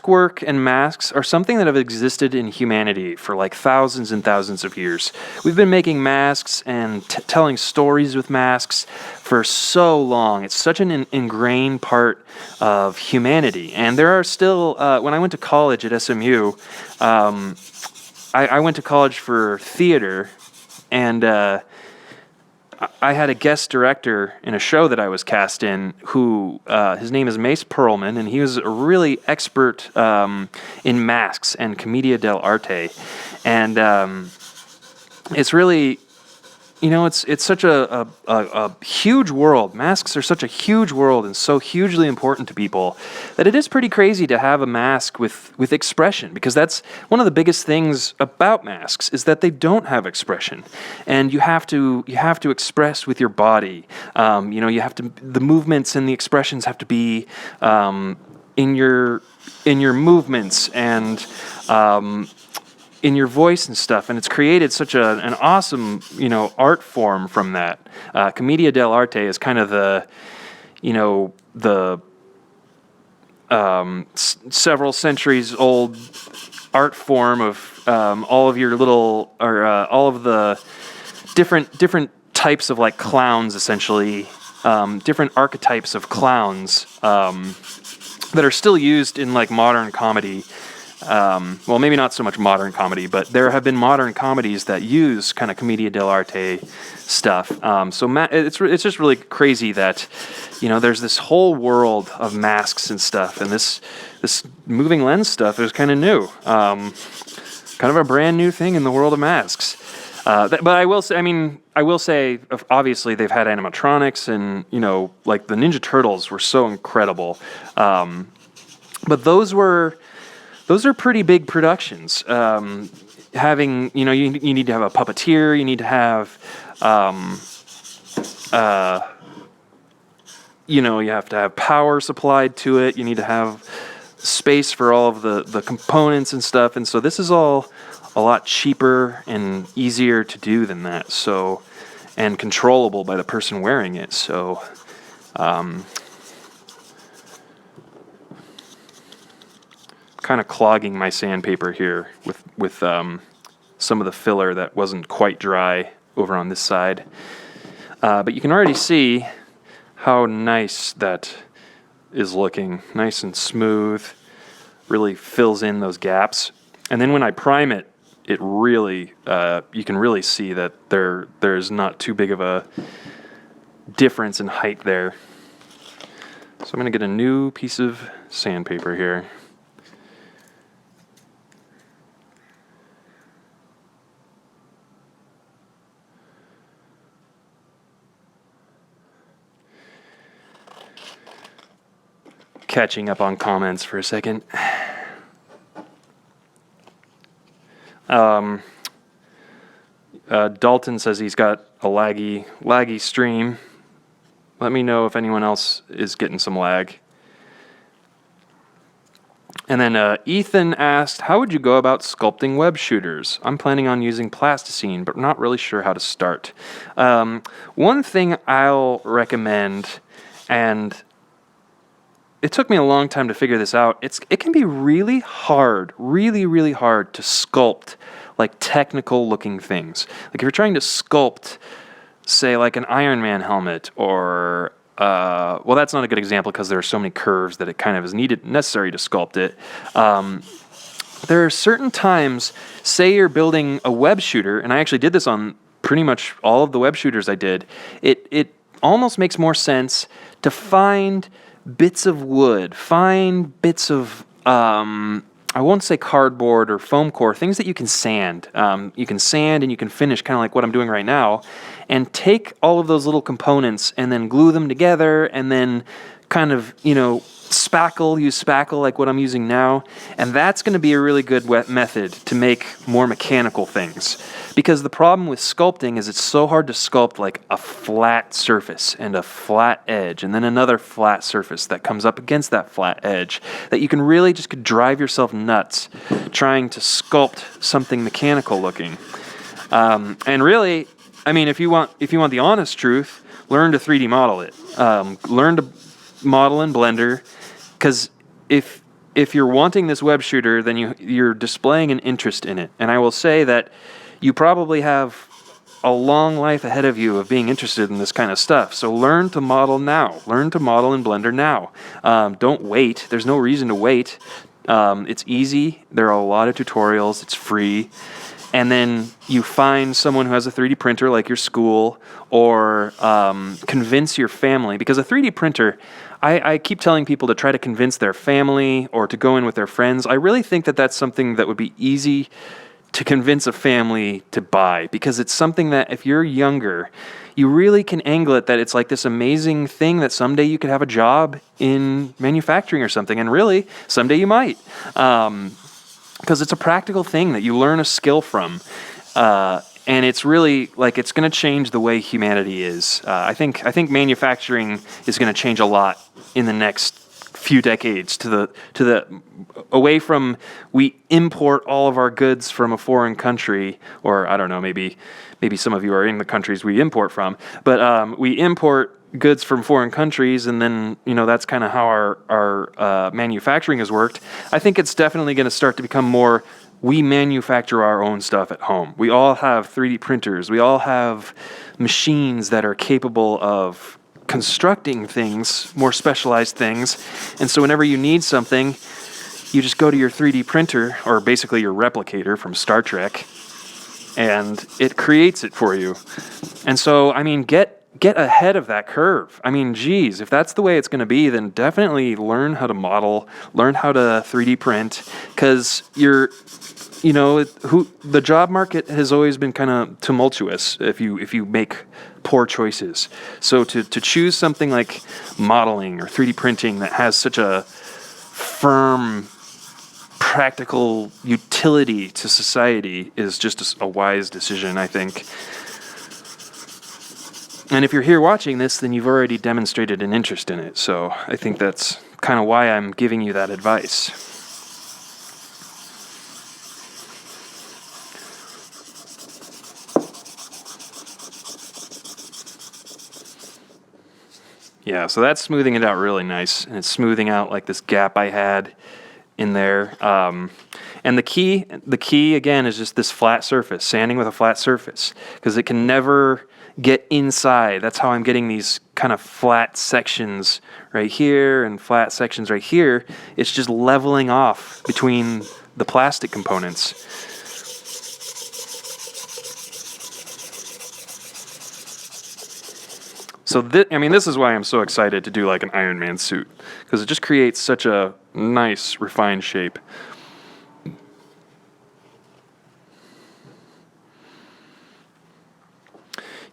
work and masks are something that have existed in humanity for like thousands and thousands of years. We've been making masks and telling stories with masks for so long. It's such an ingrained part of humanity. And there are still, when I went to college at SMU, I went to college for theater, and I had a guest director in a show that I was cast in who, his name is Mace Perlman, and he was a really expert in masks and commedia dell'arte. And it's really, it's such a huge world. Masks are such a huge world and so hugely important to people that it is pretty crazy to have a mask with expression, because that's one of the biggest things about masks is that they don't have expression, and you have to express with your body. The movements and the expressions have to be in your movements and in your voice and stuff, and it's created such an awesome, art form from that. Commedia dell'arte is kind of the several centuries old art form of all of your little, or all of the different types of like clowns, essentially, different archetypes of clowns that are still used in like modern comedy. Well, maybe not so much modern comedy, but there have been modern comedies that use kind of commedia dell'arte stuff. It's just really crazy that, there's this whole world of masks and stuff, and this moving lens stuff is kind of new, kind of a brand new thing in the world of masks. But I will say, obviously they've had animatronics, and like the Ninja Turtles were so incredible, but those are pretty big productions. Having, you need to have a puppeteer, you need to have, you have to have power supplied to it, you need to have space for all of the components and stuff, and so this is all a lot cheaper and easier to do than that, so, and controllable by the person wearing it, so, kind of clogging my sandpaper here with some of the filler that wasn't quite dry over on this side. But you can already see how nice that is looking. Nice and smooth. Really fills in those gaps. And then when I prime it, it really, you can really see that there's not too big of a difference in height there. So I'm going to get a new piece of sandpaper here. Catching up on comments for a second. Dalton says he's got a laggy stream. Let me know if anyone else is getting some lag. And then Ethan asked, how would you go about sculpting web shooters? I'm planning on using plasticine, but not really sure how to start. One thing I'll recommend, and it took me a long time to figure this out. It can be really hard, really hard to sculpt like technical looking things. Like if you're trying to sculpt, say like an Iron Man helmet, or well, that's not a good example because there are so many curves that it kind of is necessary to sculpt it. There are certain times, say you're building a web shooter, and I actually did this on pretty much all of the web shooters I did. It almost makes more sense to find bits of wood, find bits of I won't say cardboard or foam core, things that you can sand. You can sand and you can finish kind of like what I'm doing right now, and take all of those little components and then glue them together and then kind of, use spackle like what I'm using now. And that's going to be a really good method to make more mechanical things. Because the problem with sculpting is it's so hard to sculpt like a flat surface and a flat edge and then another flat surface that comes up against that flat edge, that you can really just could drive yourself nuts trying to sculpt something mechanical looking. And really, I mean, if you want the honest truth, learn to 3D model it. Learn to model in Blender, because if you're wanting this web shooter, then you're displaying an interest in it. And I will say that you probably have a long life ahead of you of being interested in this kind of stuff. So learn to model now. Learn to model in Blender now. Don't wait. There's no reason to wait. It's easy. There are a lot of tutorials. It's free. And then you find someone who has a 3D printer like your school, or convince your family. Because a 3D printer, I keep telling people to try to convince their family or to go in with their friends. I really think that that's something that would be easy to convince a family to buy, because it's something that if you're younger, you really can angle it that it's like this amazing thing that someday you could have a job in manufacturing or something, and really, someday you might. Because it's a practical thing that you learn a skill from. And it's really, like, it's going to change the way humanity is. I think manufacturing is going to change a lot in the next few decades to the away from we import all of our goods from a foreign country, or I don't know, maybe some of you are in the countries we import from, but we import goods from foreign countries, and then that's kind of how our manufacturing has worked. I think it's definitely going to start to become more, we manufacture our own stuff at home. We all have 3D printers. We all have machines that are capable of constructing things, more specialized things. And so whenever you need something, you just go to your 3D printer, or basically your replicator from Star Trek, and it creates it for you. And so, I mean, get ahead of that curve. I mean, geez, if that's the way it's going to be, then definitely learn how to model, learn how to 3D print, because the job market has always been kind of tumultuous if you make poor choices. So to choose something like modeling or 3D printing that has such a firm, practical utility to society is just a wise decision, I think. And if you're here watching this, then you've already demonstrated an interest in it. So I think that's kind of why I'm giving you that advice. Yeah, so that's smoothing it out really nice, and it's smoothing out like this gap I had in there. And the key again is just this flat surface, sanding with a flat surface, because it can never get inside. That's how I'm getting these kind of flat sections right here and flat sections right here. It's just leveling off between the plastic components. So this is why I'm so excited to do like an Iron Man suit, because it just creates such a nice, refined shape.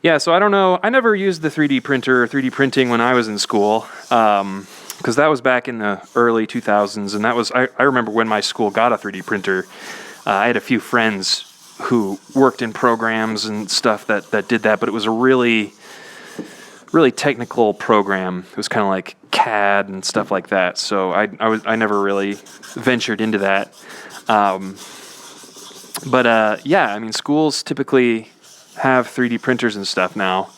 Yeah, so I don't know. I never used the 3D printer or 3D printing when I was in school, because that was back in the early 2000s, and that was I remember when my school got a 3D printer. I had a few friends who worked in programs and stuff that did that, but it was a really technical program. It was kind of like CAD and stuff like that. So I never really ventured into that. Yeah, I mean, schools typically have 3D printers and stuff now.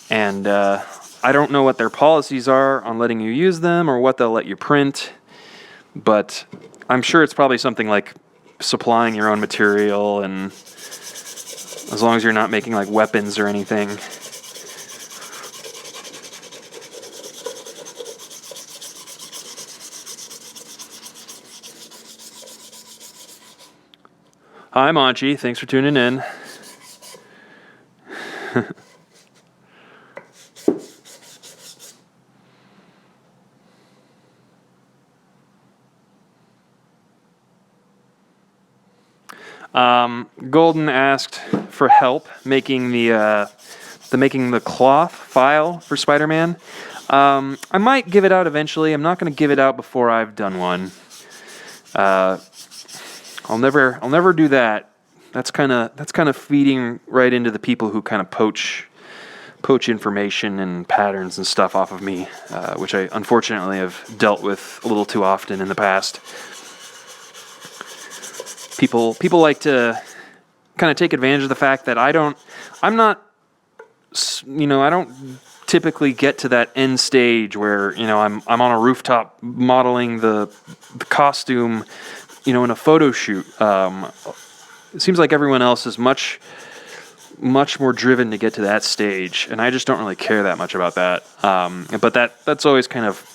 And I don't know what their policies are on letting you use them or what they'll let you print. But I'm sure it's probably something like supplying your own material, and as long as you're not making like weapons or anything. Hi, Manchi. Thanks for tuning in. Golden asked for help making the cloth file for Spider-Man. I might give it out eventually. I'm not going to give it out before I've done one. I'll never do that. That's kind of feeding right into the people who kind of poach information and patterns and stuff off of me, which I unfortunately have dealt with a little too often in the past. People like to kind of take advantage of the fact that I don't typically get to that end stage where, I'm on a rooftop modeling the costume, in a photo shoot. It seems like everyone else is much more driven to get to that stage, and I just don't really care that much about that. But that's always kind of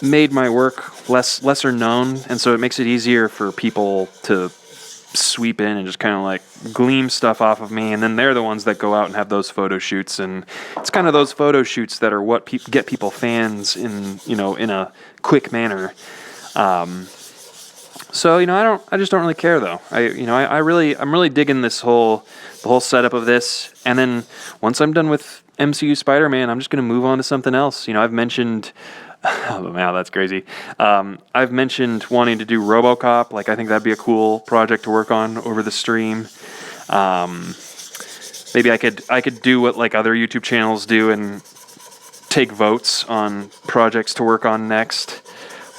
made my work lesser known, and so it makes it easier for people to sweep in and just kind of like gleam stuff off of me, and then they're the ones that go out and have those photo shoots, and it's kind of those photo shoots that are what get people fans in a quick manner. So I just don't really care though. I'm really digging the whole setup of this, and then once I'm done with MCU Spider-Man, I'm just going to move on to something else. I've mentioned, oh wow, that's crazy. I've mentioned wanting to do RoboCop. Like, I think that'd be a cool project to work on over the stream. Maybe I could do what like other YouTube channels do and take votes on projects to work on next,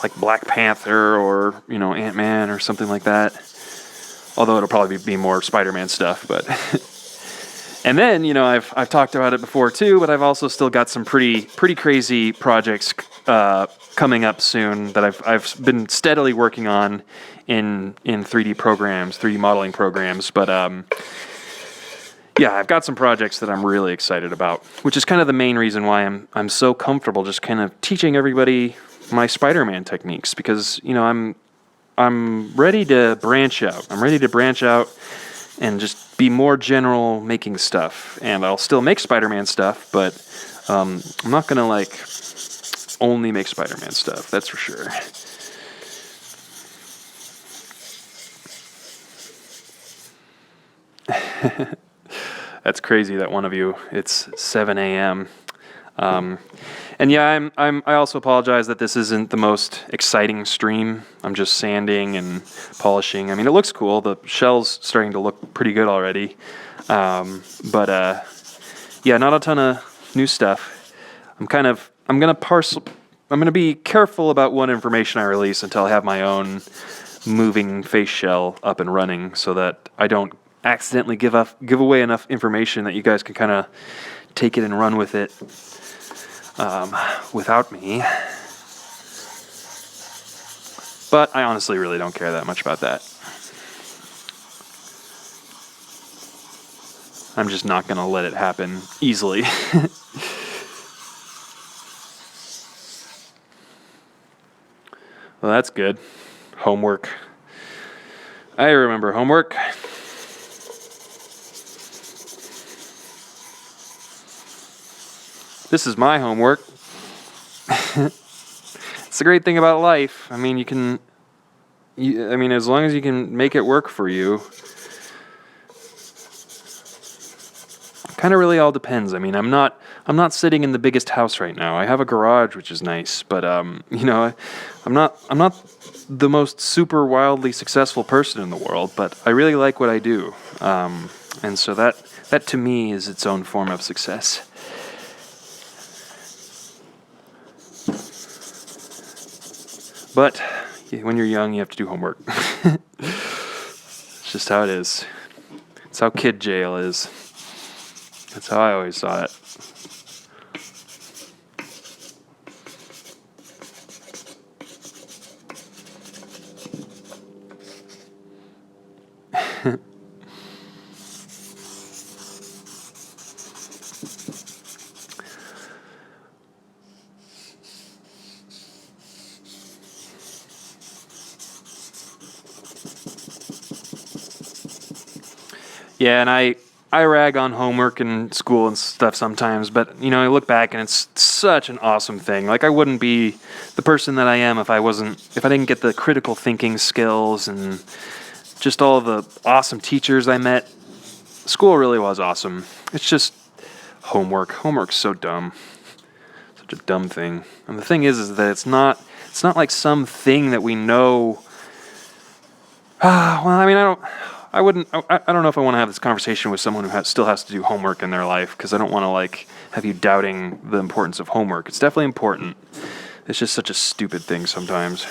like Black Panther or Ant-Man or something like that. Although it'll probably be more Spider-Man stuff, but and then I've talked about it before too, but I've also still got some pretty crazy projects coming up soon that I've been steadily working on in 3D modeling programs. But yeah, I've got some projects that I'm really excited about, which is kind of the main reason why I'm so comfortable just kind of teaching everybody my Spider-Man techniques, because I'm ready to branch out. I'm ready to branch out and just be more general making stuff. And I'll still make Spider-Man stuff, but I'm not going to only make Spider-Man stuff. That's for sure. That's crazy that one of you, it's 7 a.m. And yeah, I also apologize that this isn't the most exciting stream. I'm just sanding and polishing. I mean, it looks cool. The shell's starting to look pretty good already. But yeah, not a ton of new stuff. I'm gonna be careful about what information I release until I have my own moving face shell up and running, so that I don't accidentally give away enough information that you guys can kind of take it and run with it. Without me. But I honestly really don't care that much about that. I'm just not going to let it happen easily. Well, that's good. Homework. I remember homework. This is my homework. It's the great thing about life. I mean, as long as you can make it work for you. Kind of really all depends. I mean, I'm not sitting in the biggest house right now. I have a garage, which is nice, but I'm not the most super wildly successful person in the world, but I really like what I do. And so that to me is its own form of success. But when you're young, you have to do homework. It's just how it is. It's how kid jail is. That's how I always saw it. Yeah, and I rag on homework and school and stuff sometimes, but, I look back and it's such an awesome thing. Like, I wouldn't be the person that I am if I didn't get the critical thinking skills and just all the awesome teachers I met. School really was awesome. It's just homework. Homework's so dumb. Such a dumb thing. And the thing is that it's not like some thing that we know. Well, I mean, I don't know if I want to have this conversation with someone who still has to do homework in their life, because I don't want to like have you doubting the importance of homework. It's definitely important. It's just such a stupid thing sometimes.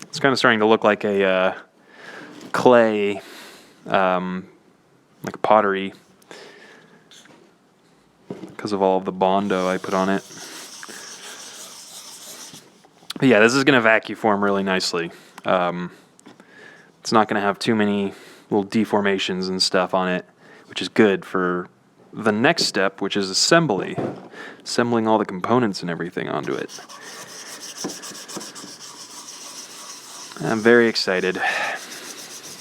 It's kind of starting to look like a clay, like a pottery, because of all of the Bondo I put on it. But yeah, this is going to vacuform really nicely. It's not going to have too many little deformations and stuff on it, which is good for the next step, which is assembling all the components and everything onto it. I'm very excited.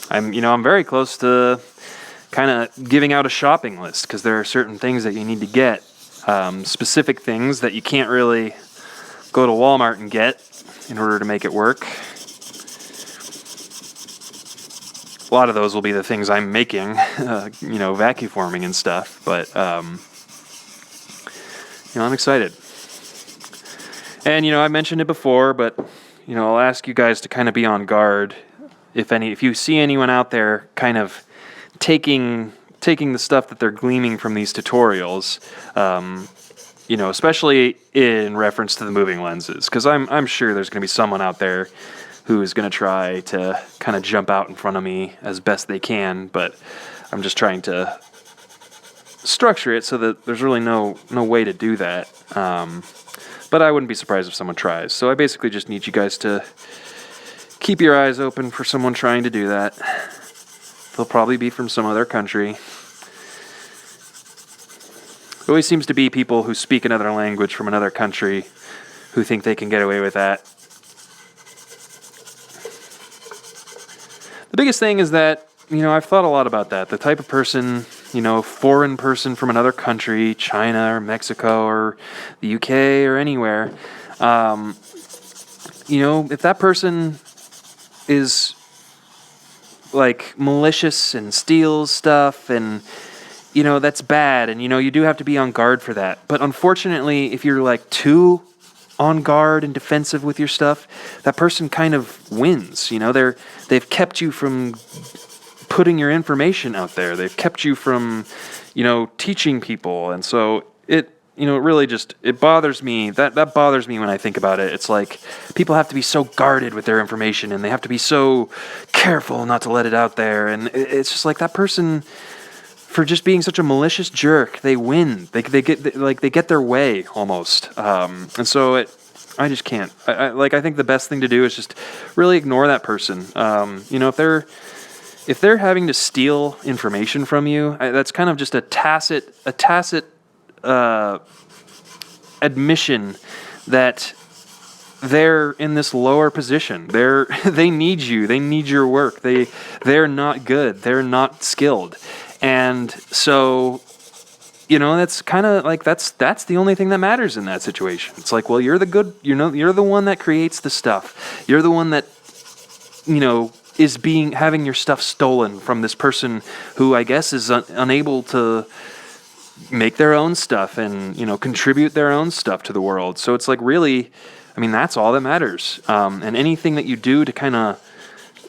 I'm very close to kind of giving out a shopping list, because there are certain things that you need to get, specific things that you can't really go to Walmart and get in order to make it work. A lot of those will be the things I'm making, vacuforming and stuff, but I'm excited. And I mentioned it before, but I'll ask you guys to kind of be on guard if you see anyone out there kind of taking the stuff that they're gleaming from these tutorials, especially in reference to the moving lenses, because I'm sure there's going to be someone out there who is going to try to kind of jump out in front of me as best they can, but I'm just trying to structure it so that there's really no way to do that. But I wouldn't be surprised if someone tries. So I basically just need you guys to keep your eyes open for someone trying to do that. They'll probably be from some other country. It always seems to be people who speak another language from another country who think they can get away with that. The biggest thing is that, I've thought a lot about that. The type of person, foreign person from another country, China or Mexico or the UK or anywhere, if that person is like malicious and steals stuff, and that's bad, and you do have to be on guard for that. But unfortunately, if you're like too on guard and defensive with your stuff, that person kind of wins. They've kept you from putting your information out there. They've kept you from teaching people, and so it really just, it bothers me. That bothers me when I think about it. It's like people have to be so guarded with their information, and they have to be so careful not to let it out there. And it's just like that person, for just being such a malicious jerk, they win. They get their way almost. And so I just can't. I think the best thing to do is just really ignore that person. If they're having to steal information from you, that's kind of just a tacit admission that they're in this lower position. They need you. They need your work. They're not good. They're not skilled. And so, that's kind of like, that's the only thing that matters in that situation. It's like, well, you're you're the one that creates the stuff. You're the one that, is having your stuff stolen from this person who I guess is unable to make their own stuff and, contribute their own stuff to the world. So it's like, really, that's all that matters. And anything that you do to kind of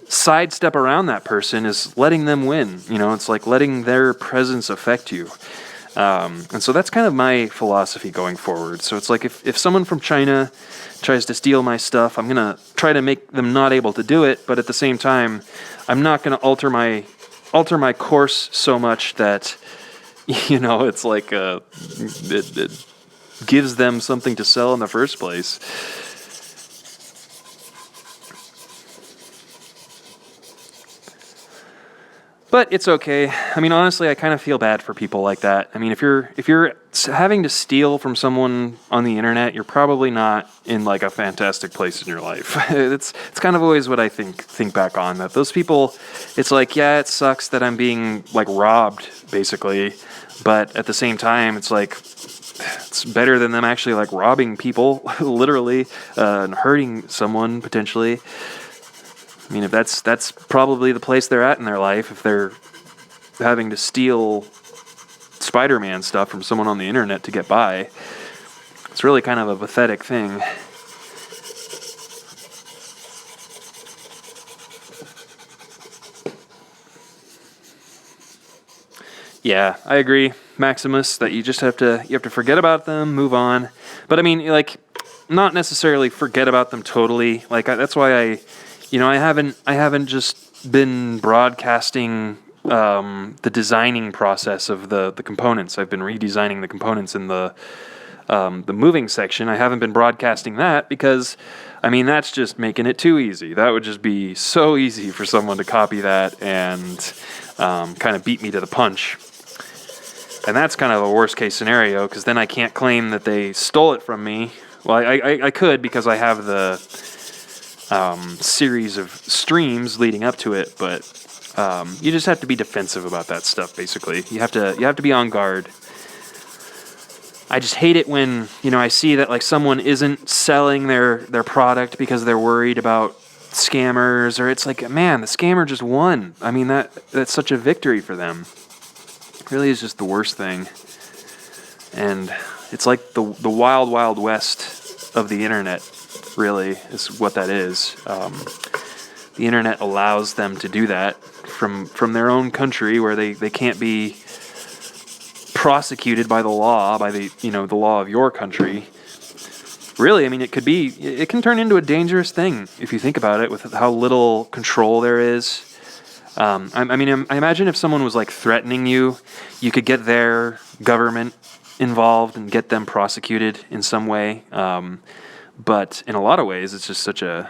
sidestep around that person is letting them win. It's like letting their presence affect you. And so that's kind of my philosophy going forward. So it's like if someone from China tries to steal my stuff, I'm going to try to make them not able to do it, but at the same time, I'm not going to alter my course so much that, it's like it gives them something to sell in the first place. But it's okay. I mean, honestly, I kind of feel bad for people like that. I mean, if you're having to steal from someone on the internet, you're probably not in like a fantastic place in your life. It's kind of always what I think back on, that those people, it's like, yeah, it sucks that I'm being like robbed basically, but at the same time, it's like it's better than them actually like robbing people literally and hurting someone potentially. I mean, if that's probably the place they're at in their life, if they're having to steal Spider-Man stuff from someone on the internet to get by, it's really kind of a pathetic thing. Yeah, I agree, Maximus, that you have to forget about them, move on. But I mean, like, not necessarily forget about them totally. Like that's why I haven't just been broadcasting the designing process of the components. I've been redesigning the components in the moving section. I haven't been broadcasting that because, I mean, that's just making it too easy. That would just be so easy for someone to copy that and kind of beat me to the punch. And that's kind of a worst case scenario, because then I can't claim that they stole it from me. Well, I could, because I have the series of streams leading up to it, but you just have to be defensive about that stuff, basically. You have to be on guard. I just hate it when, I see that like someone isn't selling their product because they're worried about scammers, or it's like, man, the scammer just won. I mean, that's such a victory for them. It really is just the worst thing. And it's like the wild, wild west of the internet, really, is what that is. The internet allows them to do that from their own country, where they can't be prosecuted by the law, by the law of your country. Really, I mean, it can turn into a dangerous thing if you think about it, with how little control there is. I imagine if someone was like threatening you, you could get their government involved and get them prosecuted in some way. But in a lot of ways, it's just such a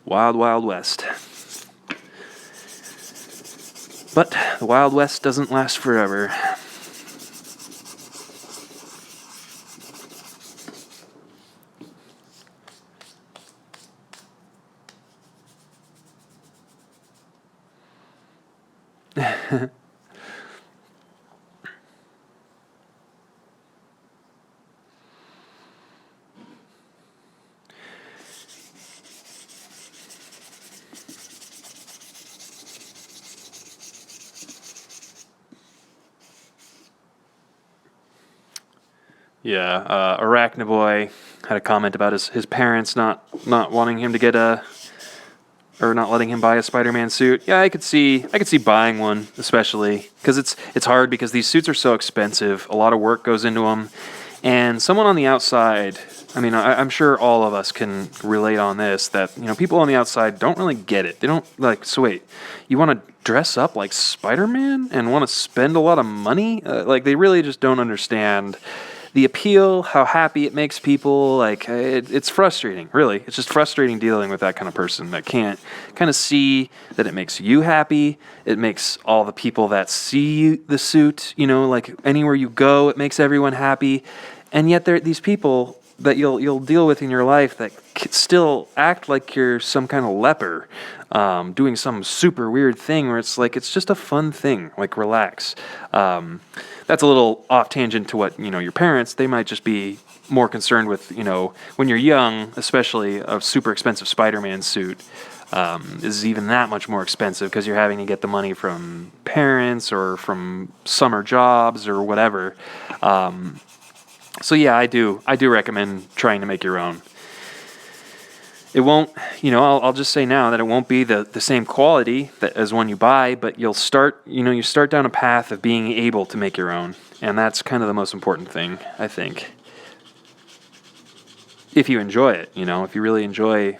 wild, wild west. But the Wild West doesn't last forever. Yeah, Arachnaboy had a comment about his parents not wanting him to get or not letting him buy a Spider-Man suit. Yeah, I could see buying one, especially because it's hard, because these suits are so expensive. A lot of work goes into them, and someone on the outside, I mean, I'm sure all of us can relate on this, that people on the outside don't really get it. They don't like. So wait, you want to dress up like Spider-Man and want to spend a lot of money? Like, they really just don't understand the appeal, how happy it makes people. Like, it's frustrating, really. It's just frustrating dealing with that kind of person that can't kind of see that it makes you happy. It makes all the people that see the suit, like anywhere you go, it makes everyone happy. And yet there are these people that you'll deal with in your life that still act like you're some kind of leper, doing some super weird thing where it's like, it's just a fun thing, like, relax. That's a little off tangent to what, your parents, they might just be more concerned with, when you're young, especially a super expensive Spider-Man suit is even that much more expensive, because you're having to get the money from parents or from summer jobs or whatever. So yeah, I do recommend trying to make your own. It won't, I'll just say now that it won't be the same quality as one you buy, but you start down a path of being able to make your own. And that's kind of the most important thing, I think. If you enjoy it, if you really enjoy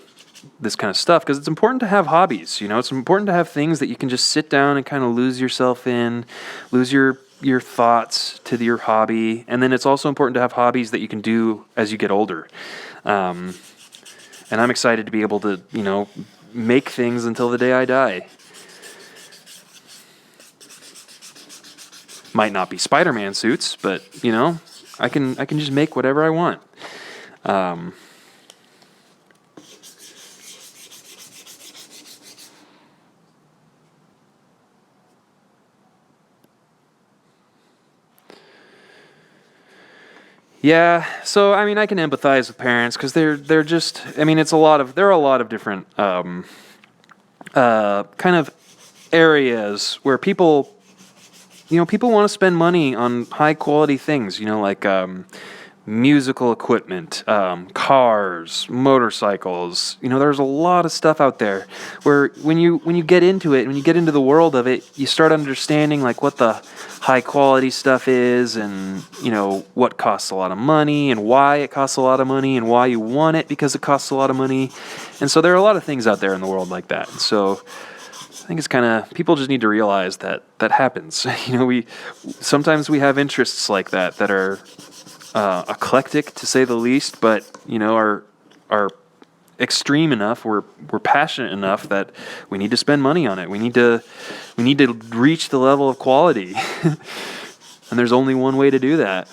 this kind of stuff, because it's important to have hobbies, it's important to have things that you can just sit down and kind of lose yourself in, lose your thoughts to your hobby. And then it's also important to have hobbies that you can do as you get older. And I'm excited to be able to, make things until the day I die. Might not be Spider-Man suits, but I can just make whatever I want. Yeah, so I mean, I can empathize with parents because they're just. I mean, there are a lot of different kind of areas where people want to spend money on high quality things. Like musical equipment, cars, motorcycles. There's a lot of stuff out there where when you get into it, when you get into the world of it, you start understanding like what the high quality stuff is, and what costs a lot of money, and why it costs a lot of money, and why you want it because it costs a lot of money. And so there are a lot of things out there in the world like that. And so I think it's kind of, people just need to realize that happens. Sometimes we have interests like that are eclectic to say the least, but are extreme enough. We're passionate enough that we need to spend money on it. We need to reach the level of quality, and there's only one way to do that.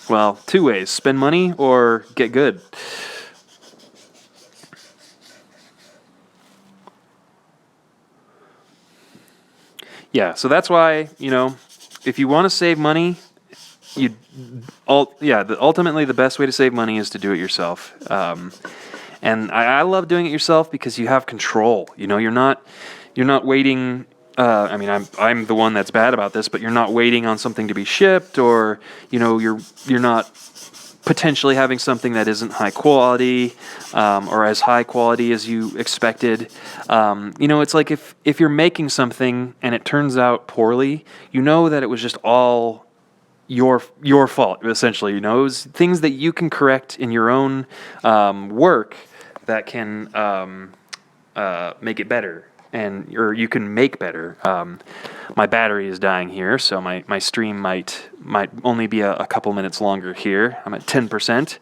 Well, two ways: spend money or get good. Yeah, so that's why if you want to save money. Ultimately the best way to save money is to do it yourself. And I love doing it yourself because you have control. You're not waiting. I mean, I'm the one that's bad about this, but you're not waiting on something to be shipped, or you're not potentially having something that isn't high quality, or as high quality as you expected. It's like if you're making something and it turns out poorly, that it was just all your fault, essentially. It was things that you can correct in your own work that can make it better, or you can make better. My battery is dying here, so my stream might only be a couple minutes longer here. I'm at 10%,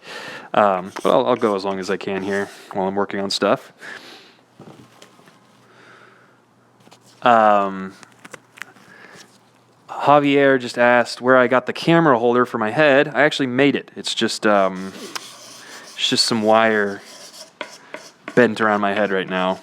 but I'll go as long as I can here while I'm working on stuff. Javier just asked where I got the camera holder for my head. I actually made it. It's just some wire bent around my head right now.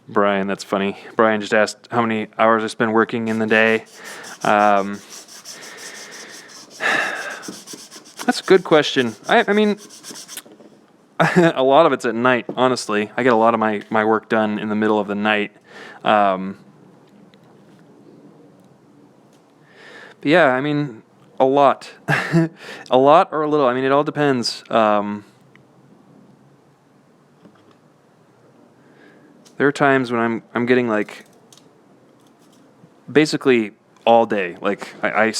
Brian, that's funny. Brian just asked how many hours I spend working in the day. That's a good question. I mean, a lot of it's at night, honestly. I get a lot of my work done in the middle of the night. But yeah, I mean, a lot. A lot or a little. I mean, it all depends. There are times when I'm getting like basically all day. Like I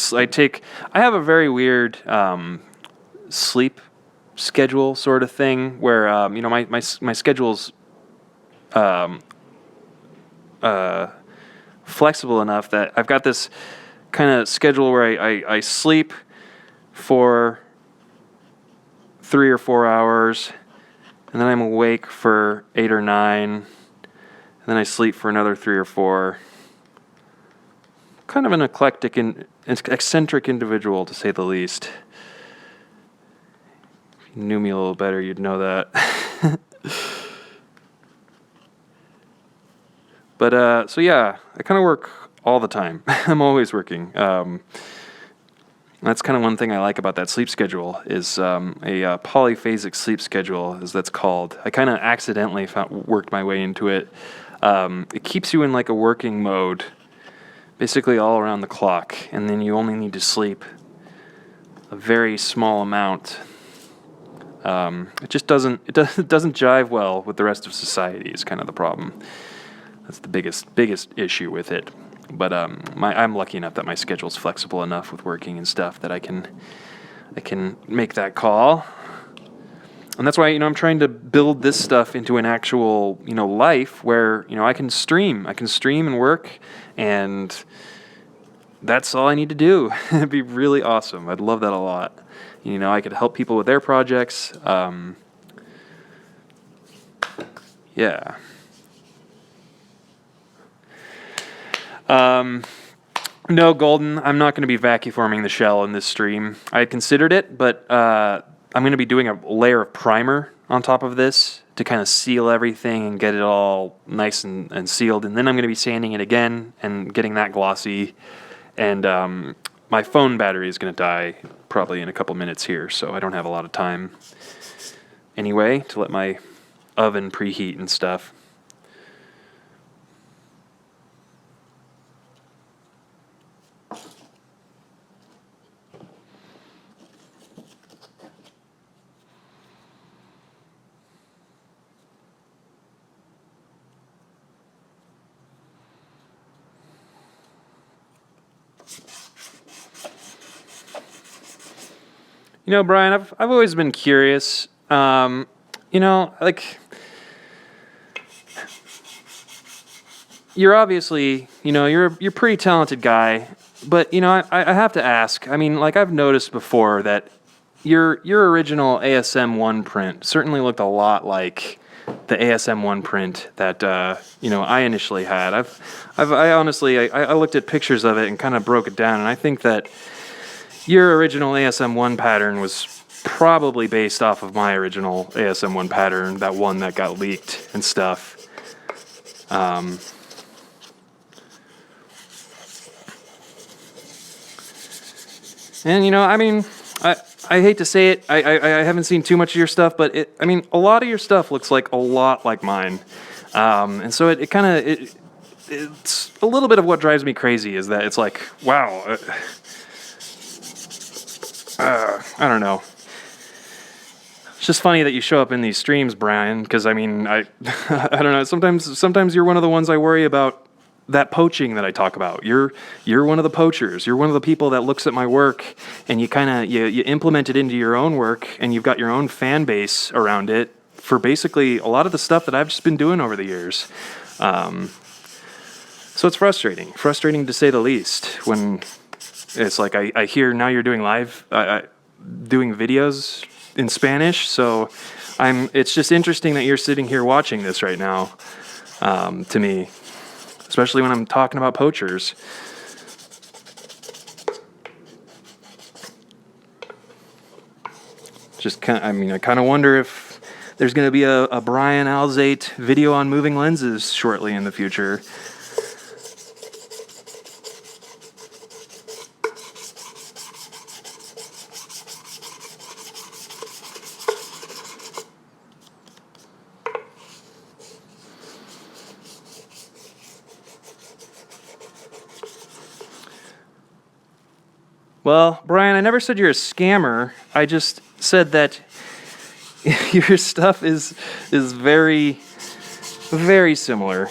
have a very weird sleep schedule sort of thing where my schedule's flexible enough that I've got this kind of schedule where I sleep for 3 or 4 hours, and then I'm awake for 8 or 9. And then I sleep for another 3 or 4. Kind of an eclectic and eccentric individual, to say the least. If you knew me a little better, you'd know that. But, so yeah, I kind of work all the time. I'm always working. That's kind of one thing I like about that sleep schedule is a polyphasic sleep schedule, as that's called. I kind of accidentally worked my way into it. It keeps you in like a working mode, basically all around the clock, and then you only need to sleep a very small amount. It just doesn't jive well with the rest of society is kind of the problem. That's the biggest issue with it. But I'm lucky enough that my schedule's flexible enough with working and stuff that I can make that call. And that's why, I'm trying to build this stuff into an actual, life where, I can stream and work, and that's all I need to do. It'd be really awesome. I'd love that a lot. I could help people with their projects. Yeah. No, Golden, I'm not going to be vacuuming the shell in this stream. I had considered it, but I'm going to be doing a layer of primer on top of this to kind of seal everything and get it all nice and sealed. And then I'm going to be sanding it again and getting that glossy. And my phone battery is going to die probably in a couple minutes here, so I don't have a lot of time anyway to let my oven preheat and stuff. Brian, I've always been curious. Like, you're obviously, you're a pretty talented guy, but I have to ask. I mean, like, I've noticed before that your original ASM1 print certainly looked a lot like the ASM1 print that I initially had. I honestly looked at pictures of it and kind of broke it down, and I think that your original ASM1 pattern was probably based off of my original ASM1 pattern, that one that got leaked and stuff. And I mean, I hate to say it, I haven't seen too much of your stuff, but a lot of your stuff looks like a lot like mine. And so it kind of, it's a little bit of what drives me crazy is that it's like, wow, I don't know. It's just funny that you show up in these streams, Brian, because I don't know. Sometimes you're one of the ones I worry about, that poaching that I talk about. You're one of the poachers. You're one of the people that looks at my work and you kind of you implement it into your own work, and you've got your own fan base around it for basically a lot of the stuff that I've just been doing over the years. So it's frustrating to say the least, when it's like I hear now you're doing doing videos in Spanish, so it's just interesting that you're sitting here watching this right now, to me, especially when I'm talking about poachers. I kind of wonder if there's going to be a Brian Alzate video on moving lenses shortly in the future. Well, Brian, I never said you're a scammer. I just said that your stuff is very, very similar.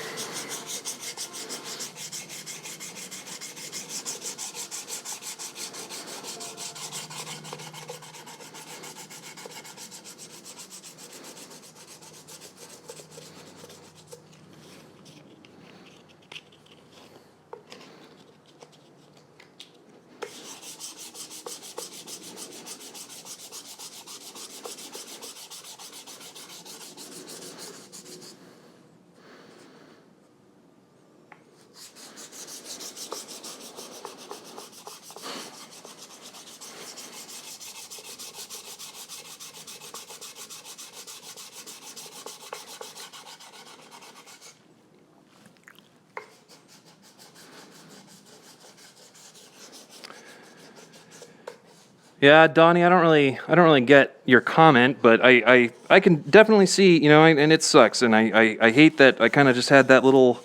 Yeah, Donnie, I don't really get your comment, but I can definitely see, and it sucks, and I hate that I kind of just had that little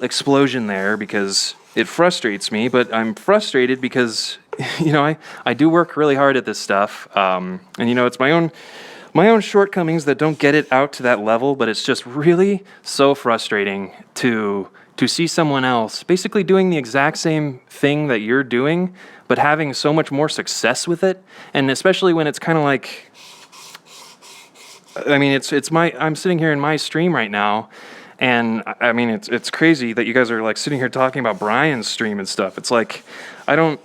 explosion there, because it frustrates me, but I'm frustrated because, I do work really hard at this stuff, and it's my own shortcomings that don't get it out to that level, but it's just really so frustrating to see someone else basically doing the exact same thing that you're doing, but having so much more success with it. And especially when it's kind of like, I mean, I'm sitting here in my stream right now, and I mean, it's crazy that you guys are like sitting here talking about Brian's stream and stuff. It's like, I don't